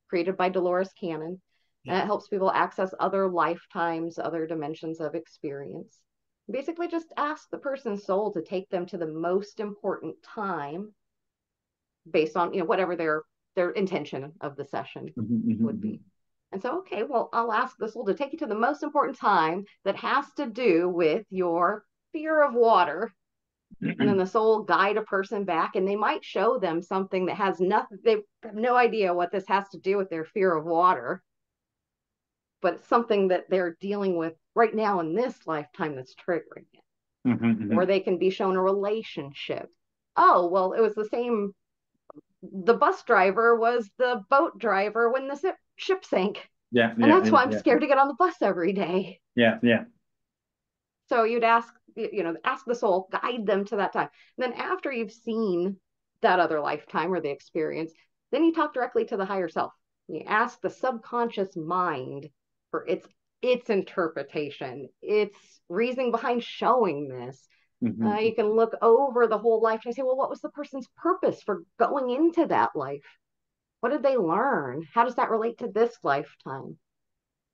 created by Dolores Cannon. And Yeah. it helps people access other lifetimes, other dimensions of experience. Basically, just ask the person's soul to take them to the most important time based on, you know, whatever their intention of the session would be. And so, okay, well, I'll ask the soul to take you to the most important time that has to do with your fear of water. And then the soul guide a person back, and they might show them something that has nothing, they have no idea what this has to do with their fear of water, but it's something that they're dealing with right now in this lifetime that's triggering it. Or they can be shown a relationship. Oh, well, it was the same. The bus driver was the boat driver when the ship sank. Yeah, And yeah, that's why I'm yeah, scared to get on the bus every day. yeah, yeah. So you'd ask, you know, ask the soul, guide them to that time. And then after you've seen that other lifetime or the experience, then you talk directly to the higher self. You ask the subconscious mind for its interpretation, its reasoning behind showing this. You can look over the whole life and say, well, what was the person's purpose for going into that life? What did they learn? How does that relate to this lifetime?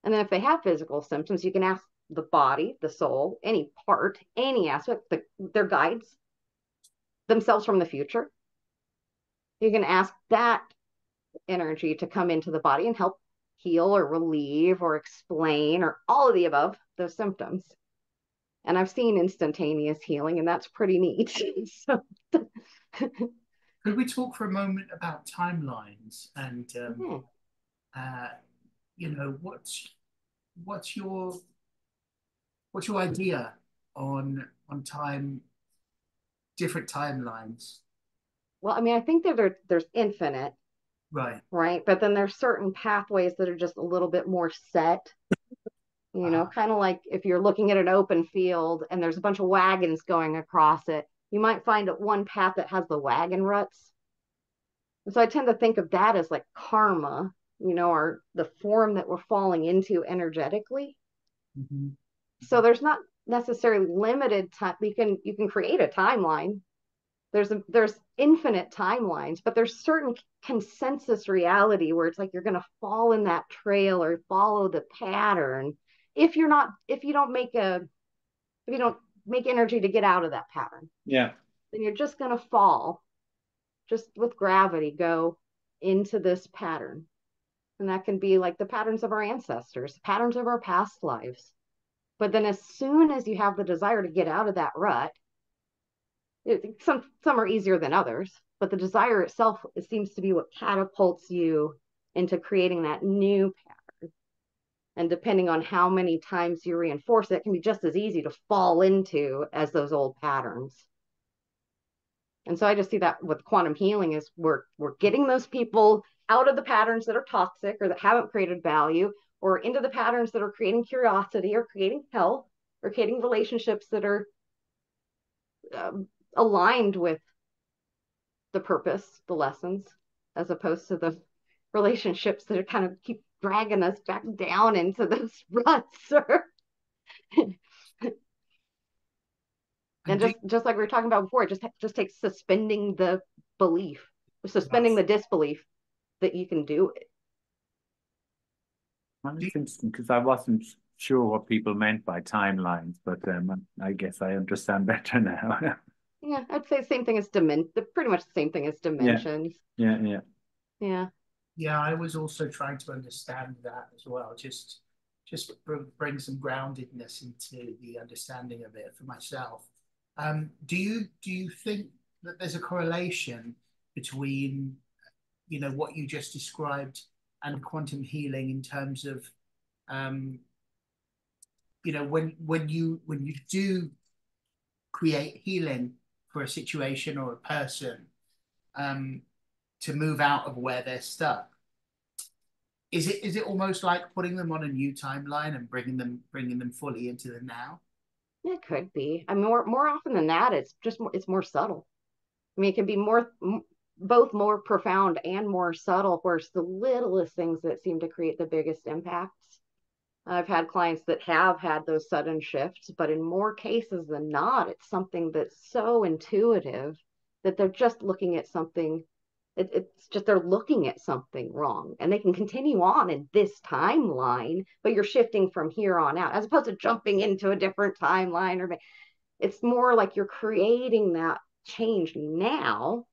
And then if they have physical symptoms, you can ask the body, the soul, any part, any aspect, their guides themselves from the future. You can ask that energy to come into the body and help heal or relieve or explain or all of the above those symptoms. And I've seen instantaneous healing, and that's pretty neat. So, Could we talk for a moment about timelines and yeah. uh, you know, what's your what's your idea on time, different timelines? Well, I mean, I think that there's infinite, Right. right? But then there's certain pathways that are just a little bit more set, you know, Uh, kind of like if you're looking at an open field and there's a bunch of wagons going across it, you might find one path that has the wagon ruts. And so I tend to think of that as like karma, you know, or the form that we're falling into energetically. mhm. So there's not necessarily limited time. You can create a timeline. There's infinite timelines, but there's certain consensus reality where it's like you're going to fall in that trail or follow the pattern if you don't make energy to get out of that pattern, Yeah. then you're just going to fall, just with gravity go into this pattern. And that can be like the patterns of our ancestors, patterns of our past lives. But then as soon as you have the desire to get out of that rut, some are easier than others, but the desire itself, it seems to be what catapults you into creating that new pattern. And depending on how many times you reinforce it, it can be just as easy to fall into as those old patterns. And so I just see that with quantum healing is we're getting those people out of the patterns that are toxic or that haven't created value, or into the patterns that are creating curiosity or creating health or creating relationships that are aligned with the purpose, the lessons, as opposed to the relationships that are kind of keep dragging us back down into those ruts. And And do just like we were talking about before, it just takes suspending the belief, suspending right. the disbelief that you can do it. Well, Do it's interesting because I wasn't sure what people meant by timelines, but I guess I understand better now. Yeah, I'd say the same thing as pretty much the same thing as Yeah, dimensions. yeah. Yeah. Yeah, I was also trying to understand that as well. Just bring some groundedness into the understanding of it for myself. Do you think that there's a correlation between, what you just described and quantum healing in terms of, um, when you do create healing for a situation or a person, um, to move out of where they're stuck? Is it almost like putting them on a new timeline and bringing them fully into the now? It could be. I mean, more often than that, it's more subtle. I mean, it can be both more profound and more subtle, where it's the littlest things that seem to create the biggest impacts. I've had clients that have had those sudden shifts, but in more cases than not, it's something that's so intuitive that they're just looking at something. It's just they're looking at something wrong, and they can continue on in this timeline, but you're shifting from here on out, as opposed to jumping into a different timeline. Or it's more like you're creating that change now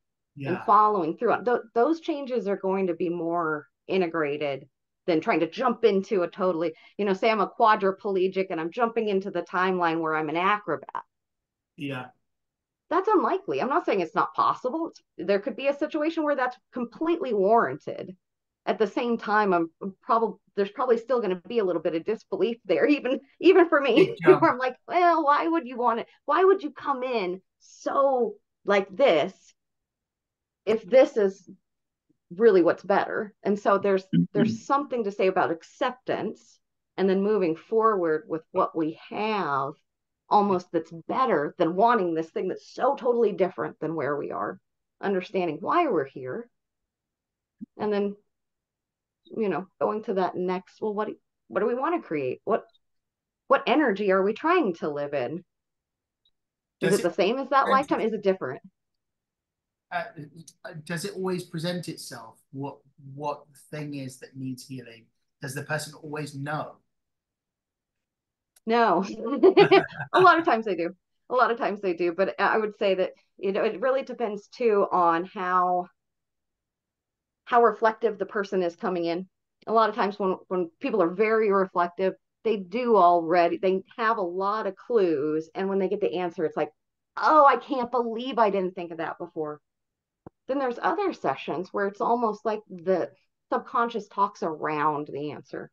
and Yeah, following through on those changes are going to be more integrated than trying to jump into a totally, say I'm a quadriplegic and I'm jumping into the timeline where I'm an acrobat. yeah, That's unlikely. I'm not saying it's not possible. There could be a situation where that's completely warranted. At the same time, there's probably still going to be a little bit of disbelief there, even for me, big jump. where I'm like, well, why would you want it? Why would you come in so like this if this is really what's better? And so there's something to say about acceptance and then moving forward with what we have, almost, that's better than wanting this thing that's so totally different than where we are, understanding why we're here, and then going to that next, well, what do we want to create? What energy are we trying to live in? Is Does it it the same as that present lifetime? Is it different? uh, does it always present itself? What the thing is that needs healing? Does the person always know? No. A lot of times they do. A lot of times they do, but I would say that it really depends too on how reflective the person is coming in. A lot of times when people are very reflective, they have a lot of clues, and when they get the answer, it's like, oh, I can't believe I didn't think of that before. Then there's other sessions where it's almost like the subconscious talks around the answer.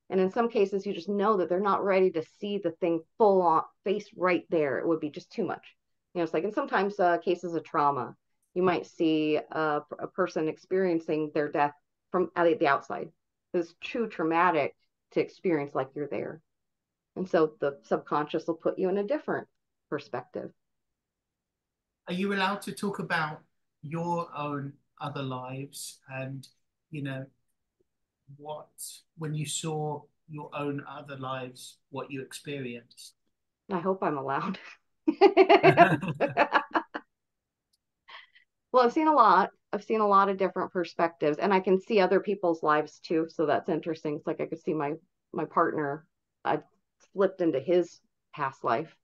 And in some cases, you just know that they're not ready to see the thing full on face right there. It would be just too much. It's like, and sometimes cases of trauma, you might see a person experiencing their death from the outside. It's too traumatic to experience like you're there. And so the subconscious will put you in a different perspective. Are you allowed to talk about your own other lives and, you know, what, when you saw your own other lives, what you experienced? I hope I'm allowed. Well, I've seen a lot. I've seen a lot of different perspectives, and I can see other people's lives too. So that's interesting. It's like I could see my partner. I slipped into his past life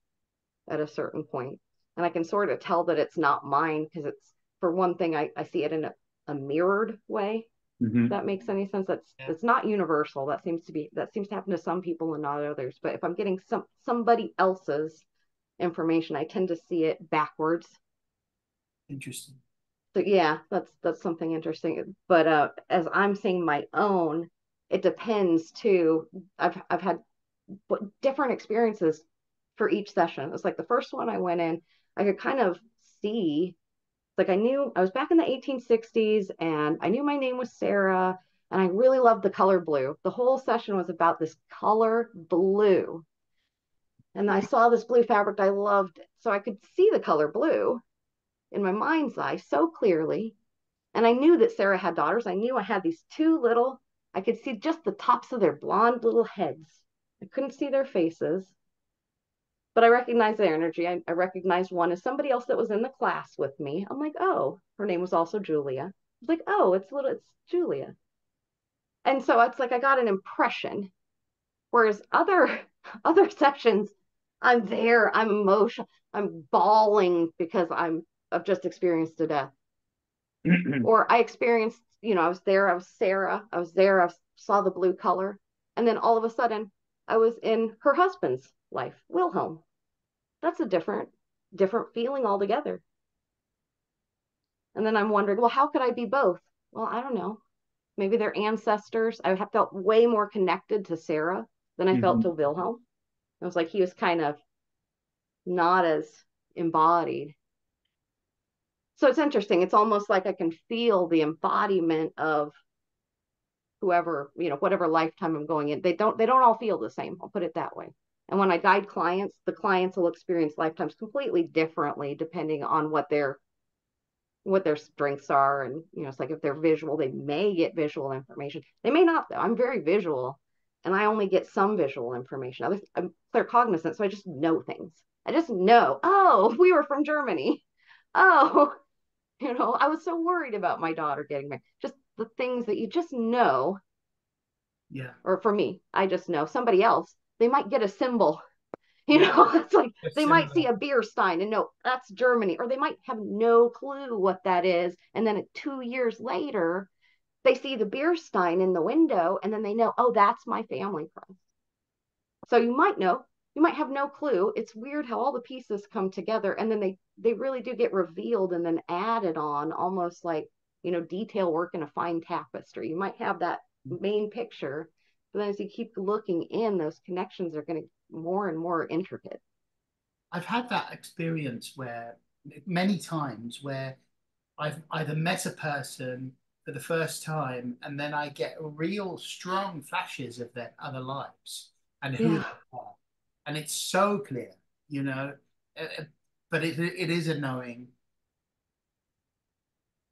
at a certain point, and I can sort of tell that it's not mine, because it's, for one thing, I see it in a mirrored way. If that makes any sense. Yeah, That's not universal. That seems to happen to some people and not others. But if I'm getting somebody else's information, I tend to see it backwards. interesting. So yeah, that's something interesting. But as I'm seeing my own, it depends too. I've had different experiences for each session. It's like the first one I went in, I could kind of see, like, I knew I was back in the 1860s, and I knew my name was Sarah, and I really loved the color blue. The whole session was about this color blue. And I saw this blue fabric, I loved it. So I could see the color blue in my mind's eye so clearly. And I knew that Sarah had daughters. I knew I had these two little, I could see just the tops of their blonde little heads. I couldn't see their faces, but I recognized their energy. I recognized one as somebody else that was in the class with me. I'm like, oh, her name was also Julia. I was like, oh, it's Julia. And so it's like I got an impression. Whereas other other sessions, I'm there. I'm emotional. I'm bawling because I've just experienced a death. Or I experienced, I was there. I was Sarah. I was there. I saw the blue color. And then all of a sudden, I was in her husband's life, Wilhelm. That's a different feeling altogether. And then I'm wondering, well, how could I be both? Well, I don't know. Maybe they're ancestors. I have felt way more connected to Sarah than I felt to Wilhelm. It was like he was kind of not as embodied. So it's interesting. It's almost like I can feel the embodiment of whoever, whatever lifetime I'm going in. They don't all feel the same. I'll put it that way. And when I guide clients, the clients will experience lifetimes completely differently depending on what their strengths are. And it's like if they're visual, they may get visual information. They may not though. I'm very visual and I only get some visual information. I'm claircognizant, so I just know things. I just know, oh, we were from Germany. Oh, I was so worried about my daughter getting married. Just the things that you just know. Yeah. Or for me, I just know. Somebody else, they might get a symbol. It's like they might see a beer stein and know that's Germany, or they might have no clue what that is. And then 2 years later, they see the beer stein in the window and then they know, oh, that's my family crest. So you might have no clue. It's weird how all the pieces come together and then they really do get revealed and then added on, almost like, detail work in a fine tapestry. You might have that main picture, but then as you keep looking in, those connections are going to more and more intricate. I've had that experience where many times where I've either met a person for the first time and then I get real strong flashes of their other lives and who Yeah. they are. And it's so clear, you know, uh, but it is a knowing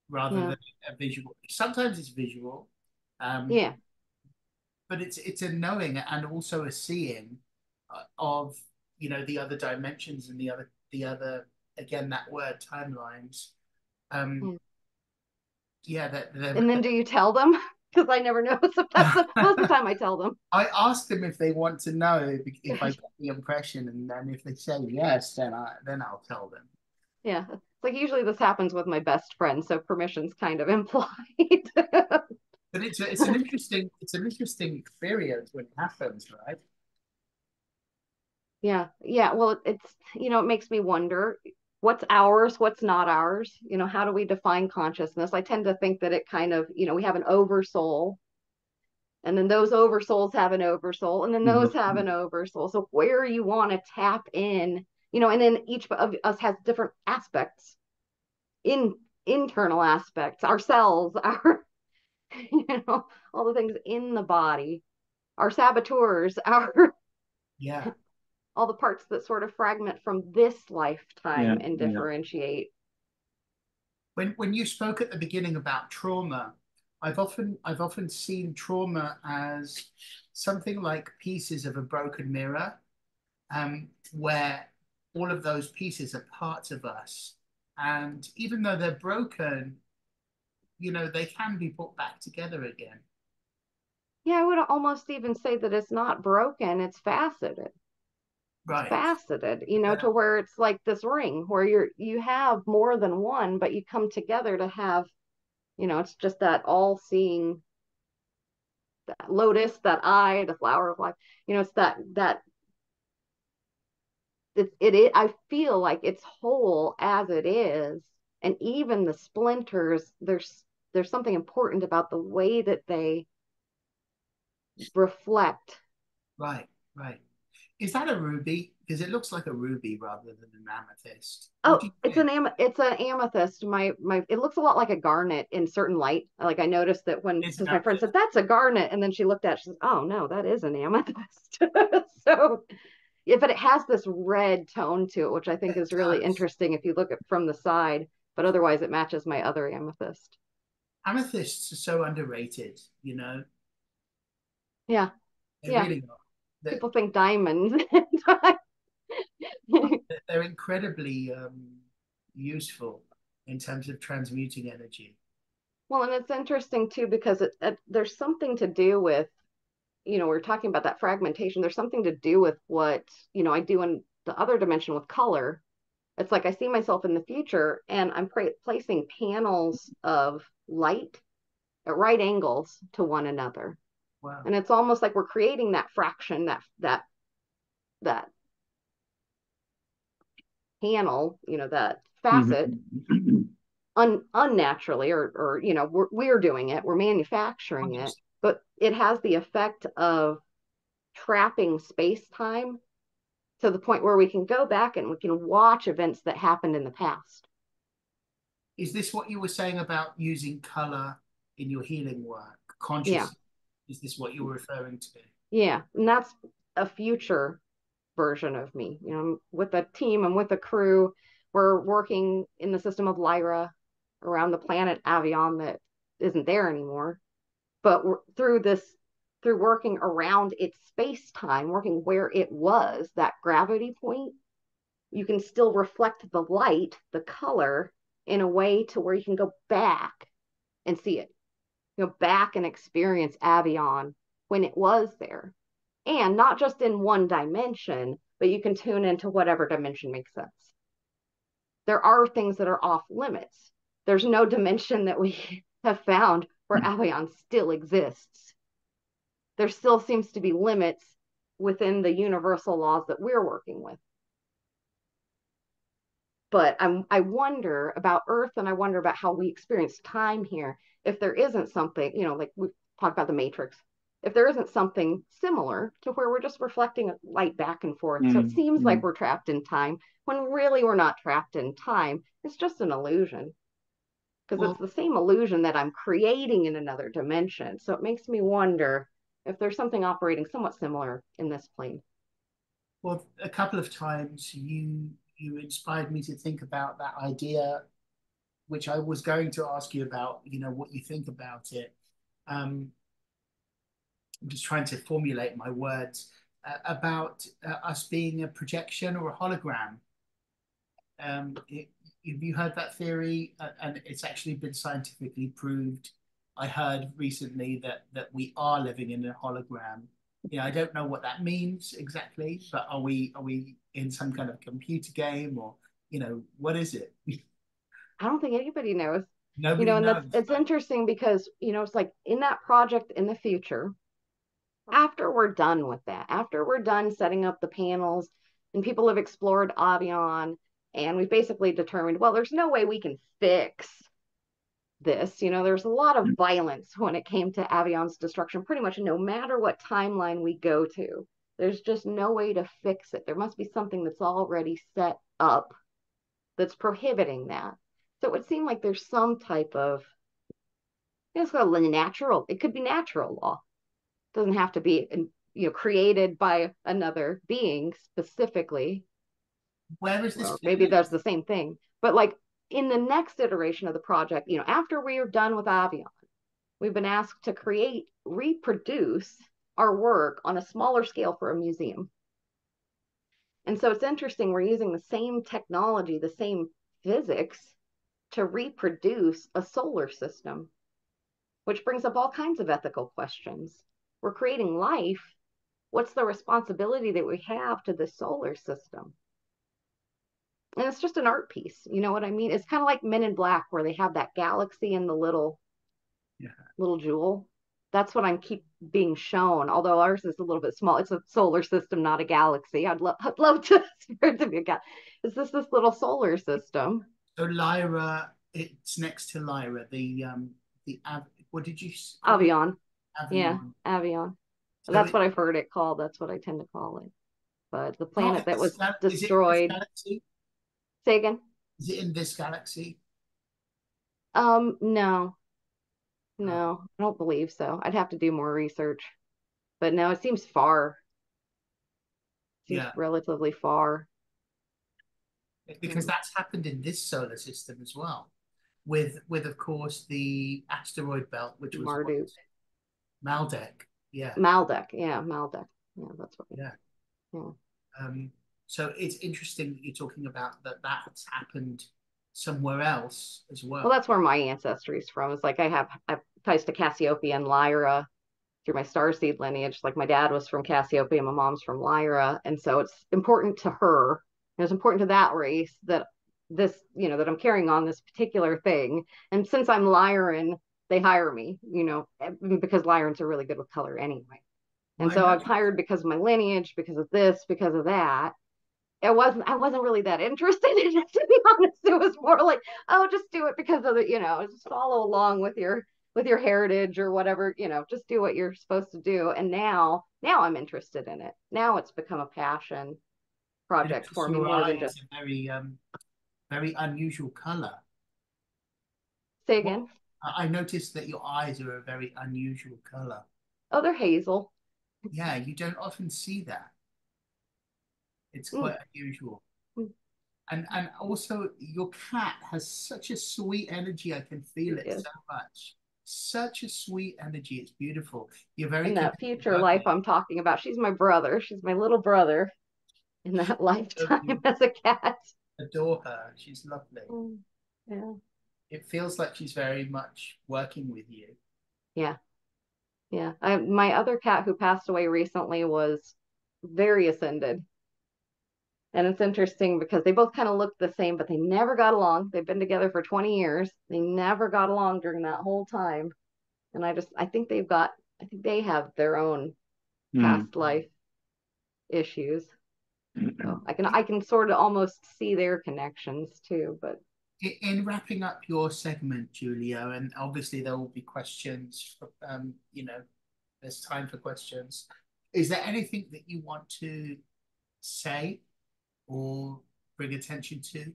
rather Yeah. than a visual. Sometimes it's visual, um, Yeah. but it's a knowing and also a seeing of the other dimensions and the other again that word timelines. Um, Yeah. yeah, that And then do you tell them? Because I never know. Sometimes, most of the time I tell them. I ask them if they want to know if I get the impression, and then if they say yes, then I'll tell them. Yeah. It's like usually this happens with my best friend, so permission's kind of implied. But it's an interesting experience when it happens, right? Yeah. Yeah. Well, it makes me wonder what's ours, what's not ours. How do we define consciousness? I tend to think that it kind of, we have an oversoul, and then those oversouls have an oversoul, and then those have an oversoul. So where you want to tap in, and then each of us has different aspects, in internal aspects, our cells, our, all the things in the body, our saboteurs, our Yeah. all the parts that sort of fragment from this Yeah, lifetime and yeah. differentiate. When you spoke at the beginning about trauma, I've often seen trauma as something like pieces of a broken mirror, where all of those pieces are parts of us, and even though they're broken, they can be put back together again. Yeah, I would almost even say that it's not broken, it's faceted. It's Right. faceted, Yeah. to where it's like this ring where you have more than one, but you come together to have, it's just that all seeing, that lotus, that eye, the flower of life. It's that I feel like it's whole as it is. And even the splinters, there's something important about the way that they reflect. Right. Right. Is that a ruby? Because it looks like a ruby rather than an amethyst. What Oh, do you it's think? it's an amethyst. My it looks a lot like a garnet in certain light. Like I noticed that It's an because my friend amethyst. said that's a garnet, and then she looked at it, she says, "Oh no, that is an amethyst." So yeah, but it has this red tone to it, which I think It is really does. interesting if you look at from the side. But otherwise, it matches my other amethyst. Amethysts are so underrated, Yeah, they yeah. really are. They're, People think diamonds. they're incredibly useful in terms of transmuting energy. Well, and it's interesting too because there's something to do with, we're talking about that fragmentation. There's something to do with what, I do in the other dimension with color, it's like I see myself in the future and I'm placing panels of light at right angles to one another. Wow. And it's almost like we're creating that fraction, that panel, that facet unnaturally, or we're doing it, we're manufacturing it, but it has the effect of trapping space-time to the point where we can go back and we can watch events that happened in the past. Is this what you were saying about using color in your healing work? Consciously? Yeah. Is this what you were referring to? Yeah, and that's a future version of me. I'm with a team, I'm with a crew. We're working in the system of Lyra around the planet Avion that isn't there anymore. But through working around its space-time, working where it was, that gravity point, you can still reflect the light, the color, in a way to where you can go back and see it. Go back and experience Avion when it was there. And not just in one dimension, but you can tune into whatever dimension makes sense. There are things that are off limits. There's no dimension that we have found where Avion still exists. There still seems to be limits within the universal laws that we're working with. But I wonder about Earth, and I wonder about how we experience time here. If there isn't something, like we talked about the Matrix, if there isn't something similar to where we're just reflecting light back and forth. So it seems like we're trapped in time, when really we're not trapped in time. It's just an illusion. Because it's the same illusion that I'm creating in another dimension. So it makes me wonder if there's something operating somewhat similar in this plane. Well, a couple of times you inspired me to think about that idea, which I was going to ask you about, what you think about it. I'm just trying to formulate my words about us being a projection or a hologram. Have you heard that theory? And it's actually been scientifically proved. I heard recently that we are living in a hologram. I don't know what that means exactly, but are we in some kind of computer game, or what is it? I don't think anybody knows. Nobody and knows. it's interesting because it's like in that project in the future, after we're done with that, after we're done setting up the panels and people have explored Avion, and we've basically determined, well, there's no way we can fix this. There's a lot of violence when it came to Avion's destruction, pretty much no matter what timeline we go to. There's just no way to fix it. There must be something that's already set up that's prohibiting that. So it would seem like there's some type of, it's called natural, it could be natural law. It doesn't have to be, created by another being specifically. Where is this? Maybe that's the same thing. But like in the next iteration of the project, after we are done with Avion, we've been asked to reproduce our work on a smaller scale for a museum. And so it's interesting, we're using the same technology, the same physics to reproduce a solar system, which brings up all kinds of ethical questions. We're creating life. What's the responsibility that we have to the solar system? And it's just an art piece. You know what I mean? It's kind of like Men in Black, where they have that galaxy and the little jewel. That's what I'm keep being shown. Although ours is a little bit small. It's a solar system, not a galaxy. I'd love to for it to be a galaxy. It's just this little solar system. So Lyra, it's next to Lyra. What did you call Avion. Avion. Yeah, Avion. So that's what I've heard it called. That's what I tend to call it. But the planet that was destroyed. Say again? Is it in this galaxy? No. No, I don't believe so. I'd have to do more research. But no, it seems far. Seems relatively far. Because that's happened in this solar system as well. With of course the asteroid belt, which was Marduk. Maldek. Yeah. Maldek. Yeah, that's what. Yeah. So it's interesting that you're talking about that's happened somewhere else as well. Well, that's where my ancestry is from. It's like I have ties to Cassiopeia and Lyra through my starseed lineage. Like my dad was from Cassiopeia, my mom's from Lyra. And so it's important to her. And it's important to that race that this, that I'm carrying on this particular thing. And since I'm Lyran, they hire me, because Lyrans are really good with color anyway. And so I'm hired because of my lineage, because of this, because of that. I wasn't really that interested in it, to be honest. It was more like, oh, just do it because of the, just follow along with your heritage or whatever, just do what you're supposed to do. And now I'm interested in it. Now it's become a passion project for me more than just a very very unusual color. Say again. I noticed that your eyes are a very unusual color. Oh, they're hazel. Yeah, you don't often see that. It's quite unusual. And also your cat has such a sweet energy. I can feel it so much. Such a sweet energy. It's beautiful. You're very in that future life I'm talking about. She's my brother. She's my little brother in that lifetime as a cat. Adore her. She's lovely. Yeah. It feels like she's very much working with you. Yeah. Yeah. My other cat who passed away recently was very ascended. And it's interesting because they both kind of looked the same, but they never got along. They've been together for 20 years. They never got along during that whole time. And I think they have their own past life issues. So I can sort of almost see their connections too. But in wrapping up your segment, Julia, and obviously there will be questions, there's time for questions. Is there anything that you want to say or bring attention to?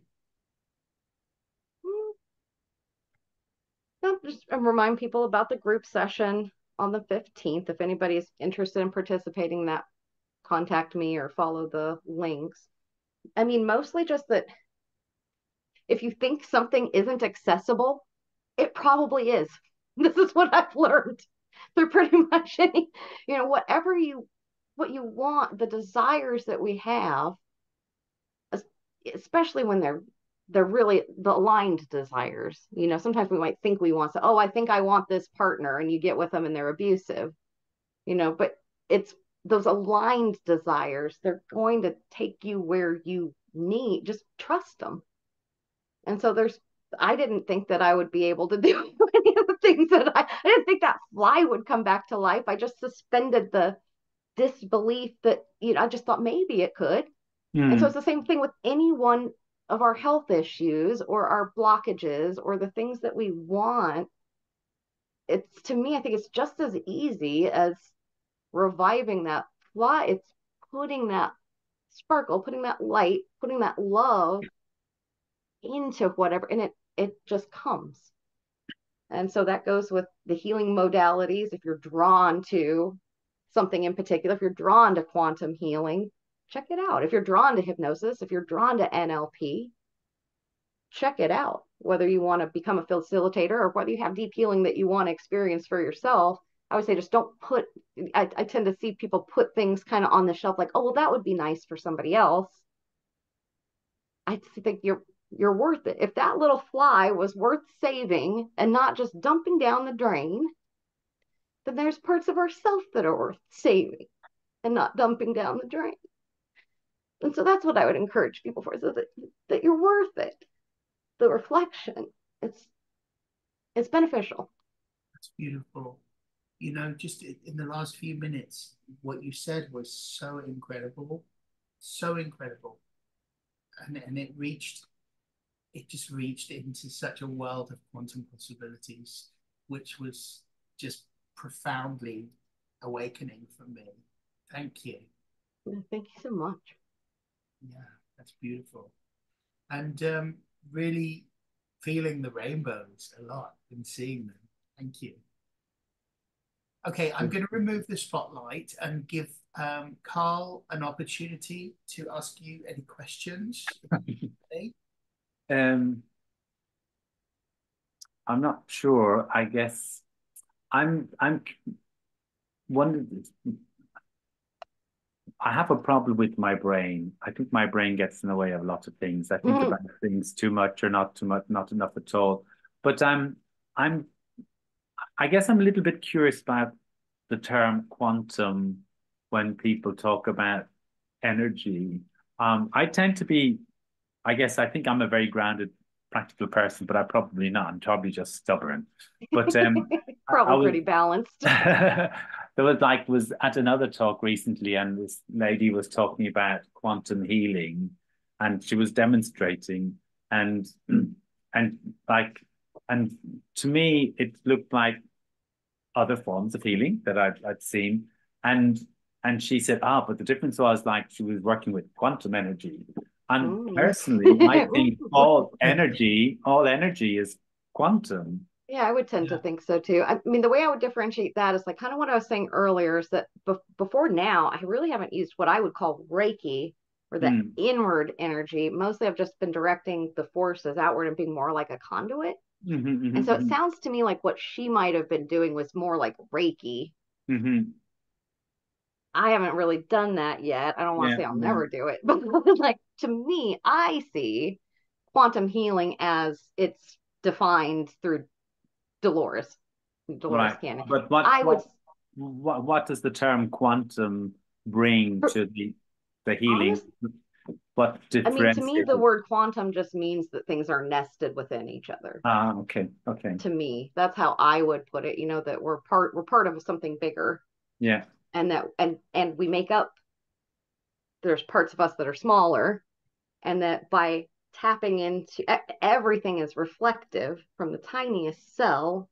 Just remind people about the group session on the 15th. If anybody's interested in participating in that, contact me or follow the links. I mean, mostly just that if you think something isn't accessible, it probably is. This is what I've learned through pretty much any, what you want, the desires that we have, especially when they're really the aligned desires. Sometimes we might think we want, I think I want this partner, and you get with them and they're abusive, but it's those aligned desires. They're going to take you where you need, just trust them. And so I didn't think that I would be able to do any of the things that I didn't think that fly would come back to life. I just suspended the disbelief that, I just thought maybe it could. And so it's the same thing with any one of our health issues or our blockages or the things that we want. It's, to me, I think it's just as easy as reviving that fly. It's putting that sparkle, putting that light, putting that love into whatever, and it just comes. And so that goes with the healing modalities. If you're drawn to something in particular, if you're drawn to quantum healing, check it out. If you're drawn to hypnosis, if you're drawn to NLP, check it out. Whether you want to become a facilitator or whether you have deep healing that you want to experience for yourself, I would say just don't put, I tend to see people put things kind of on the shelf like, oh, well, that would be nice for somebody else. I think you're worth it. If that little fly was worth saving and not just dumping down the drain, then there's parts of ourselves that are worth saving and not dumping down the drain. And so that's what I would encourage people for, so that you're worth it. The reflection, it's beneficial. That's beautiful. Just in the last few minutes, what you said was so incredible, so incredible. And it just reached into such a world of quantum possibilities, which was just profoundly awakening for me. Thank you. Thank you so much. Yeah, that's beautiful. And really feeling the rainbows a lot and seeing them. Thank you. Okay, I'm going to remove the spotlight and give Carl an opportunity to ask you any questions. I'm not sure. I guess I'm one. I have a problem with my brain. I think my brain gets in the way of lots of things. I think about things too much or not too much, not enough at all. But I guess I'm a little bit curious about the term quantum when people talk about energy. I tend to be, I guess, I think I'm a very grounded, practical person, but I'm probably not. I'm probably just stubborn. But I Probably was pretty balanced. there was at another talk recently, and this lady was talking about quantum healing, and she was demonstrating, and and like and to me it looked like other forms of healing that I'd seen, and she said, but the difference was like she was working with quantum energy. And Mm. personally, I think all energy is quantum. Yeah, I would tend to Yeah. think so too. I mean, the way I would differentiate that is like kind of what I was saying earlier is that before now, I really haven't used what I would call Reiki or the Mm. inward energy. Mostly I've just been directing the forces outward and being more like a conduit. Mm-hmm, And so it mm-hmm, sounds to me like what she might have been doing was more like Reiki. mm-hmm. I haven't really done that yet. I don't want to Yeah, say I'll yeah. never do it, but like to me, I see quantum healing as it's defined through Dolores Right. Cannon. But I would what does the term quantum bring to the healing? honest. What I mean, to me, differentiates the it? word quantum just means that things are nested within each other. Ah, okay, okay. To me, that's how I would put it. You know, that we're part of something bigger, Yeah. and that and we make up. There's parts of us that are smaller, and that by tapping into everything is reflective from the tiniest cell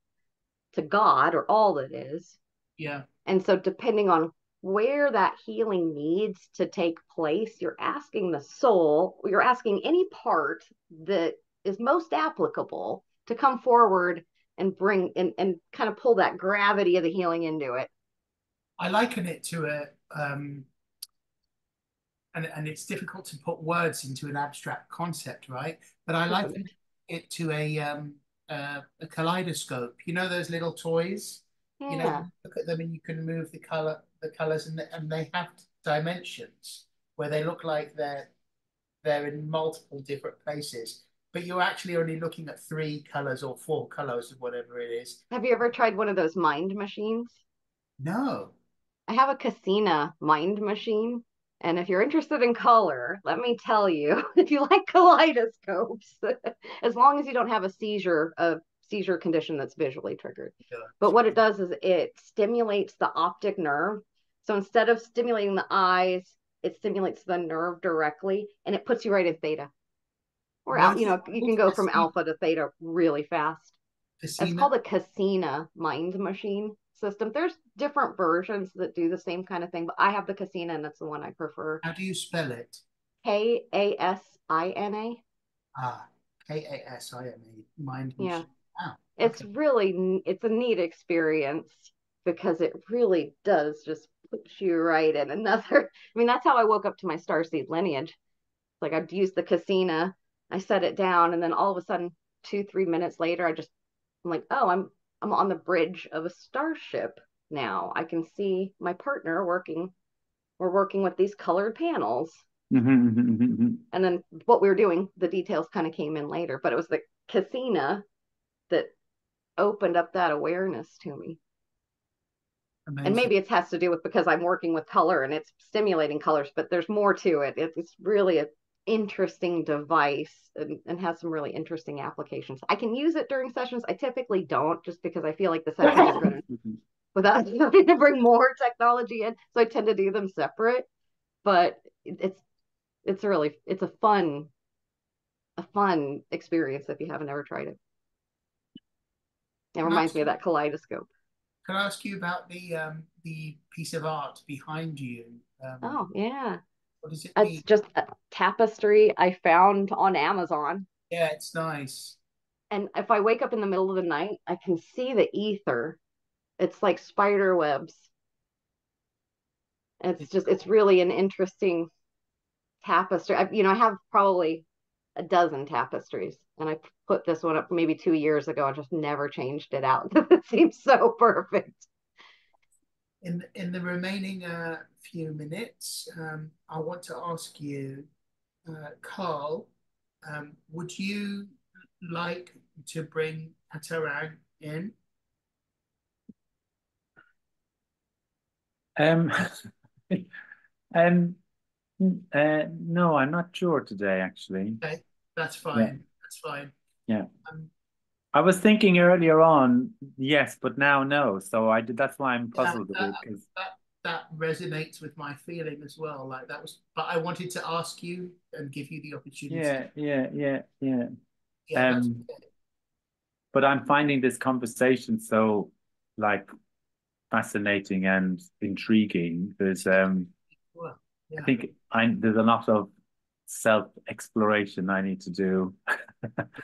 to God or all that is. Yeah. And so, depending on where that healing needs to take place, you're asking the soul, you're asking any part that is most applicable to come forward and bring and kind of pull that gravity of the healing into it. I liken it to and it's difficult to put words into an abstract concept, right? But I liken it to a kaleidoscope. You know those little toys? You know, Yeah. you look at them and you can move the colors, and they have dimensions where they look like they're in multiple different places. But you're actually only looking at three colors or four colors, or whatever it is. Have you ever tried one of those mind machines? No. I have a Casina mind machine. And if you're interested in color, let me tell you, if you like kaleidoscopes, as long as you don't have a seizure condition that's visually triggered. But what it does is it stimulates the optic nerve. So instead of stimulating the eyes, it stimulates the nerve directly and it puts you right in theta. Or What out, is it you called? can go from alpha to theta really fast. It's Casino? called a Casina mind machine system. There's different versions that do the same kind of thing, but I have the Casina and it's the one I prefer. How do you spell it? Kasina. Ah, Kasina, mind Yeah. machine. Ah, It's okay. really it's a neat experience because it really does just put you right in another. I mean, that's how I woke up to my starseed lineage. Like I'd use the Casina, I set it down, and then all of a sudden, 2, 3 minutes later, I'm like, oh, I'm on the bridge of a starship now. I can see my partner working. We're working with these colored panels. Mm-hmm, mm-hmm, mm-hmm. And then what we were doing, the details kind of came in later, but it was the Casina that opened up that awareness to me. And Amazing. maybe it has to do with because I'm working with color and it's stimulating colors, but there's more to it. It's really an interesting device and has some really interesting applications. I can use it during sessions. I typically don't just because I feel like the sessions are going to, without having to bring more technology in. So I tend to do them separate, but it's a fun experience if you haven't ever tried it. It Can I reminds ask me of you, that kaleidoscope. can I ask you about the piece of art behind you? Oh, yeah. What does it It's mean? just a tapestry I found on Amazon. Yeah, it's nice. And if I wake up in the middle of the night, I can see the ether. It's like spider webs. It's It's really an interesting tapestry. I have probably a dozen tapestries, and I put this one up maybe 2 years ago. I just never changed it out. It seems so perfect. in the remaining few minutes. I want to ask you, Carl, would you like to bring Patarang in? Um, um, no, I'm not sure today, actually. Okay, that's Yeah, fine. That's fine. yeah. Um, I was thinking earlier on, yes, but now no. So I did. That's why I'm yeah, puzzled a bit because that that resonates with my feeling as well. Like that was, but I wanted to ask you and give you the opportunity. yeah, yeah, yeah, yeah. Yeah, that's Um, but I'm finding this conversation so like fascinating and intriguing. well, I yeah. think there's a lot of self-exploration I need to do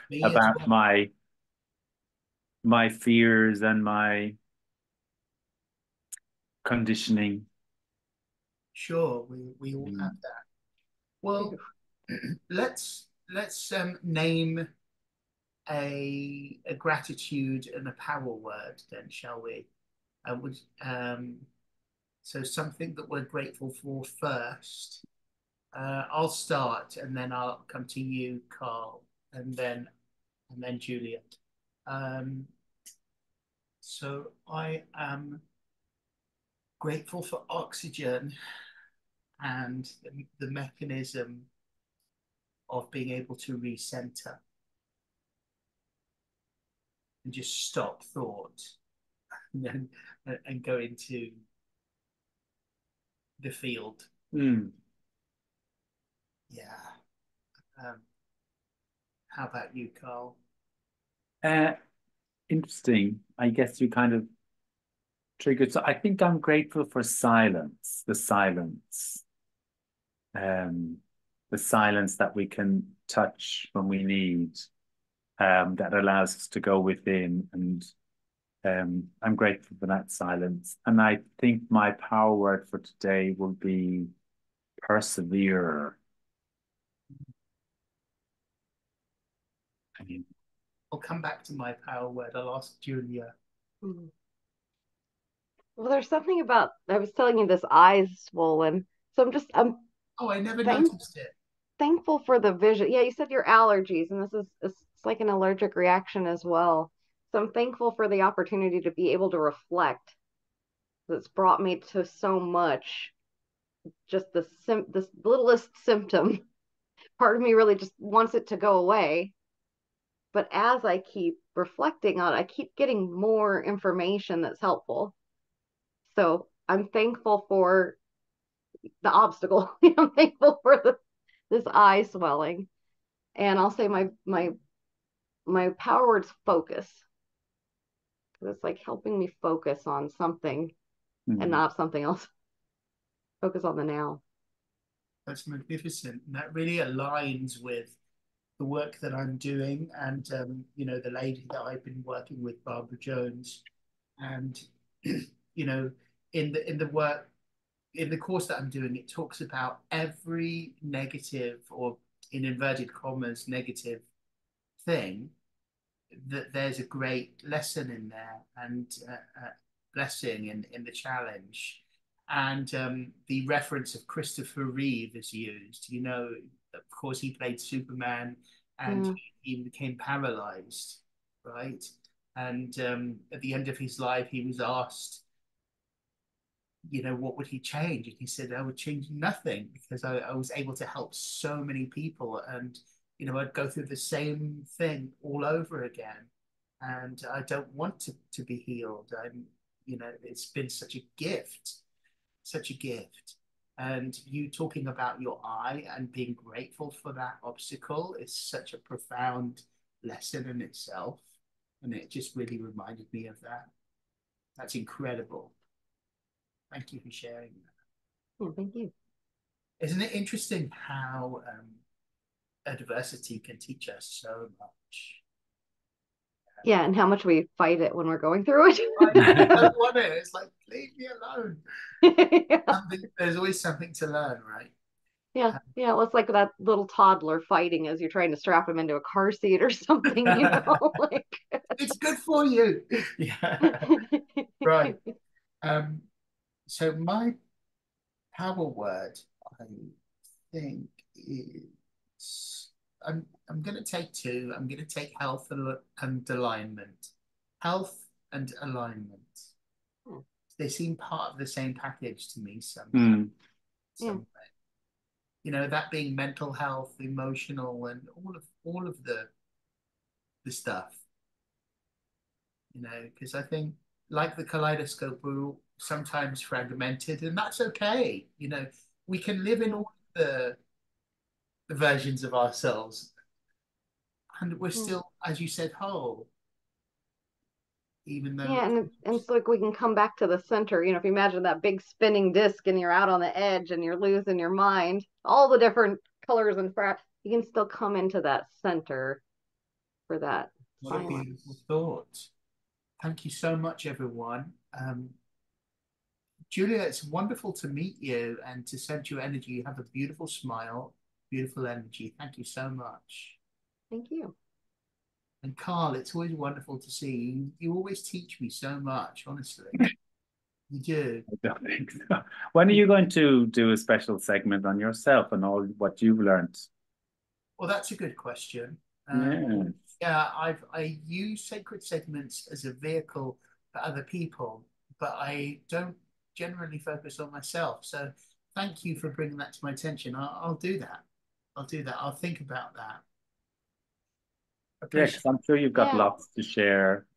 Me as about well. my fears and my conditioning. Sure, we all have Mm. that. Well, let's name a gratitude and a power word then, shall we? I would so something that we're grateful for first. I'll start and then I'll come to you, Carl, and then Juliet. Um, so I am grateful for oxygen and the mechanism of being able to recenter and just stop thought and then and go into the field. Mm. Yeah. Um, how about you, Carl? Uh, Interesting. I guess you kind of triggered. So I think I'm grateful for silence, um, the silence that we can touch when we need, that allows us to go within. And I'm grateful for that silence. And I think my power word for today will be persevere. I mean, I'll come back to my power word. I'll ask Julia. Mhm. Well, there's something about I was telling you this eye's swollen. So I'm Oh, I never thank, noticed it. thankful for the vision. Yeah, you said your allergies, and this is it's like an allergic reaction as well. So I'm thankful for the opportunity to be able to reflect. That's brought me to so much. Just this littlest symptom. Part of me really just wants it to go away. But as I keep reflecting on it, I keep getting more information that's helpful. So I'm thankful for the obstacle. I'm thankful for this eye swelling. And I'll say my power word's focus. It's like helping me focus on something and mm, not something else. Focus on the now. That's magnificent. And that really aligns with the work that I'm doing and the lady that I've been working with, Barbara Jones. And you know, in the work in the course that I'm doing, it talks about every negative or in inverted commas negative thing that there's a great lesson in there and blessing in the challenge. And the reference of Christopher Reeve is used. You know, of course, he played Superman and Yeah. he became paralyzed, right? And at the end of his life, he was asked, what would he change? And he said, I would change nothing because I was able to help so many people. And, I'd go through the same thing all over again. And I don't want to be healed. It's been such a gift. And you talking about your eye and being grateful for that obstacle is such a profound lesson in itself. And it just really reminded me of that. That's incredible. Thank you for sharing that. Yeah, thank you. Isn't it interesting how adversity can teach us so much? Yeah, and how much we fight it when we're going through I it. don't want it. It's like, leave me alone. Yeah. There's always something to learn, right? Yeah, yeah, well, it's like that little toddler fighting as you're trying to strap him into a car seat or something. Like It's good for you. Yeah, right. Um, so my power word, I think, is I'm going to take two. I'm going to take health and alignment. Health and alignment. they seem part of the same package to me somehow. Mm. Some way. You know, that being mental health, emotional, and all of the stuff. You know, because I think like the kaleidoscope, we're sometimes fragmented, and that's okay. You know, we can live in Yeah. all the versions of ourselves, and we're Yeah. still, as you said, whole, even though Yeah, and it's like we can come back to the center. If you imagine that big spinning disc and you're out on the edge and you're losing your mind, all the different colors and you can still come into that center for that what a silence. beautiful thought. Thank you so much, everyone. Julia, it's wonderful to meet you and to sense your energy. You have a beautiful smile, beautiful energy. Thank you so much. Thank you. And Carl, it's always wonderful to see you. You always teach me so much, honestly. You do. I don't think so. When are you going to do a special segment on yourself and all what you've learned? Well, that's a good question. Yeah. Yeah, I use sacred segments as a vehicle for other people, but I don't generally focus on myself. So thank you for bringing that to my attention. I'll do that. I'll do that. I'll think about that. Yeah, because Appreciate. I'm sure you've got Yeah. lots to share.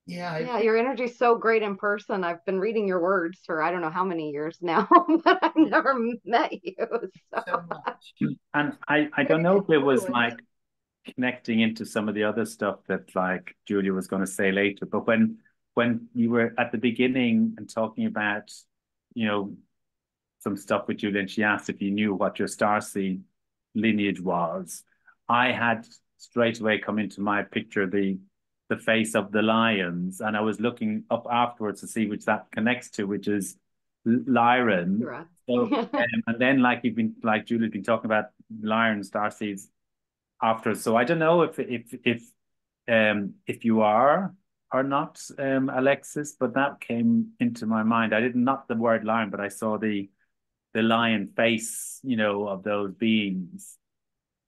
Yeah, Yeah, your energy's so great in person. I've been reading your words for I don't know how many years now, but I've never met you. so So much. And I very don't know if it was influenced. like connecting into some of the other stuff that like Julia was going to say later, but when you were at the beginning and talking about, you know, some stuff with Julia, and she asked if you knew what your starseed lineage was, I had straight away come into my picture the face of the lions, and I was looking up afterwards to see which that connects to, which is Lyran. Right. So, and then like you've been like Julie's been talking about Lyran starseeds after. So I don't know if you are or not, Alexis, but that came into my mind. I didn't not the word lion, but I saw the lion face, of those beings.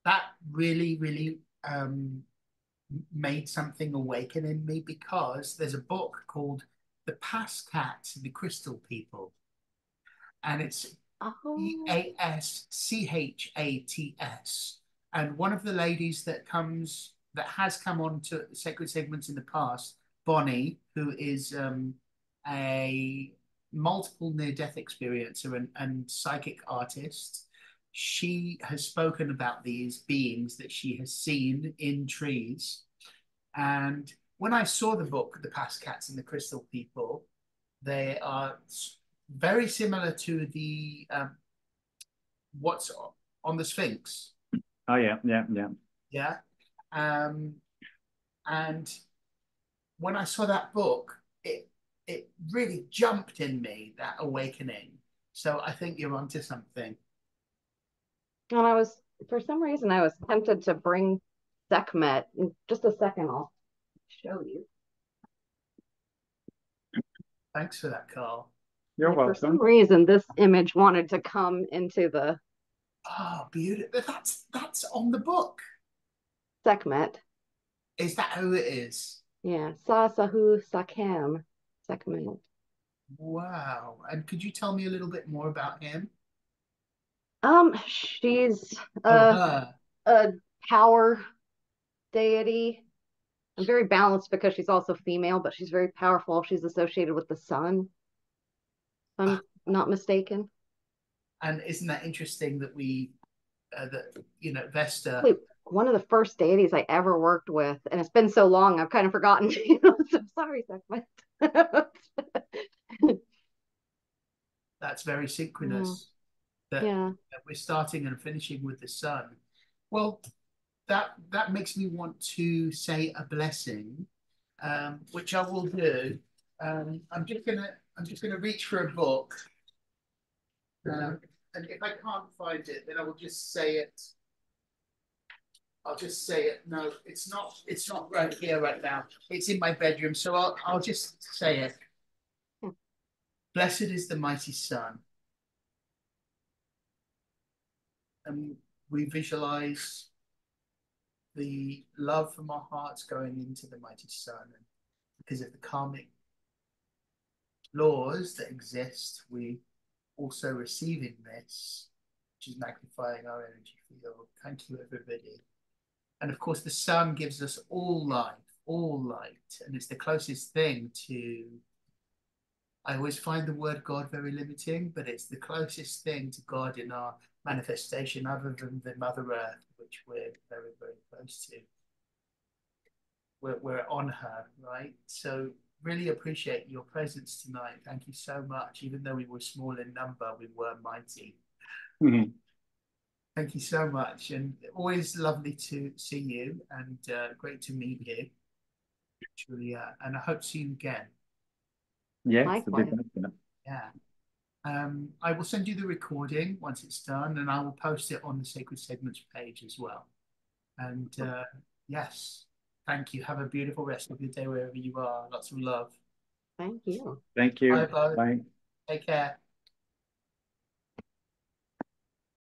That really, really made something awaken in me because there's a book called The Past Cats and the Crystal People, and it's Oh, Easchats. And one of the ladies that has come on to Sacred Segments in the past, Bonnie, who is a multiple near-death experiencer and psychic artist, she has spoken about these beings that she has seen in trees. And when I saw the book, The Past Cats and the Crystal People, they are very similar to the what's on the Sphinx. Oh yeah, yeah, yeah. Yeah. Um, and when I saw that book, it really jumped in me, that awakening. So I think you're onto something. and for some reason, I was tempted to bring Sekhmet. In just a second, I'll show you. Thanks for that, Carl. You're Like for some welcome. reason, this image wanted to come into the Oh, beautiful. That's on the book. Sekhmet. Is that who it is? Yeah, Sa Sahu Sakam Sekhmet. Wow. And could you tell me a little bit more about him? She's Oh, her. a power deity and very balanced because she's also female, but she's very powerful. She's associated with the sun, if I'm not mistaken. And isn't that interesting that Vesta. Wait, one of the first deities I ever worked with, and it's been so long, I've kind of forgotten. So sorry, Sekhmet. That's very Yeah, synchronous yeah. that we're starting and finishing with the sun. Well, that makes me want to say a blessing, which I will do. I'm just gonna reach for a book, and if I can't find it, then I will just say it. I'll just say it. No, it's not. It's not right here, right now. It's in my bedroom, so I'll just say it. Blessed is the mighty sun, and we visualize the love from our hearts going into the mighty sun, and because of the karmic laws that exist, we also receiving this, which is magnifying our energy field. Thank you, everybody. And of course, the sun gives us all light, and it's the closest thing to. I always find the word God very limiting, but it's the closest thing to God in our manifestation, other than the Mother Earth, which we're very, very close to. We're on her, right? So really appreciate your presence tonight. Thank you so much. Even though we were small in number, we were mighty. Mhm. Thank you so much, and always lovely to see you, and great to meet you, Julia. And I hope to see you again. Yes, a bit Likewise. better. Yeah. I will send you the recording once it's done, and I will post it on the Sacred Segments page as well. And yes, thank you. Have a beautiful rest of your day wherever you are. Lots of love. Thank you. Thank Bye, you. bye. Bye. Take care.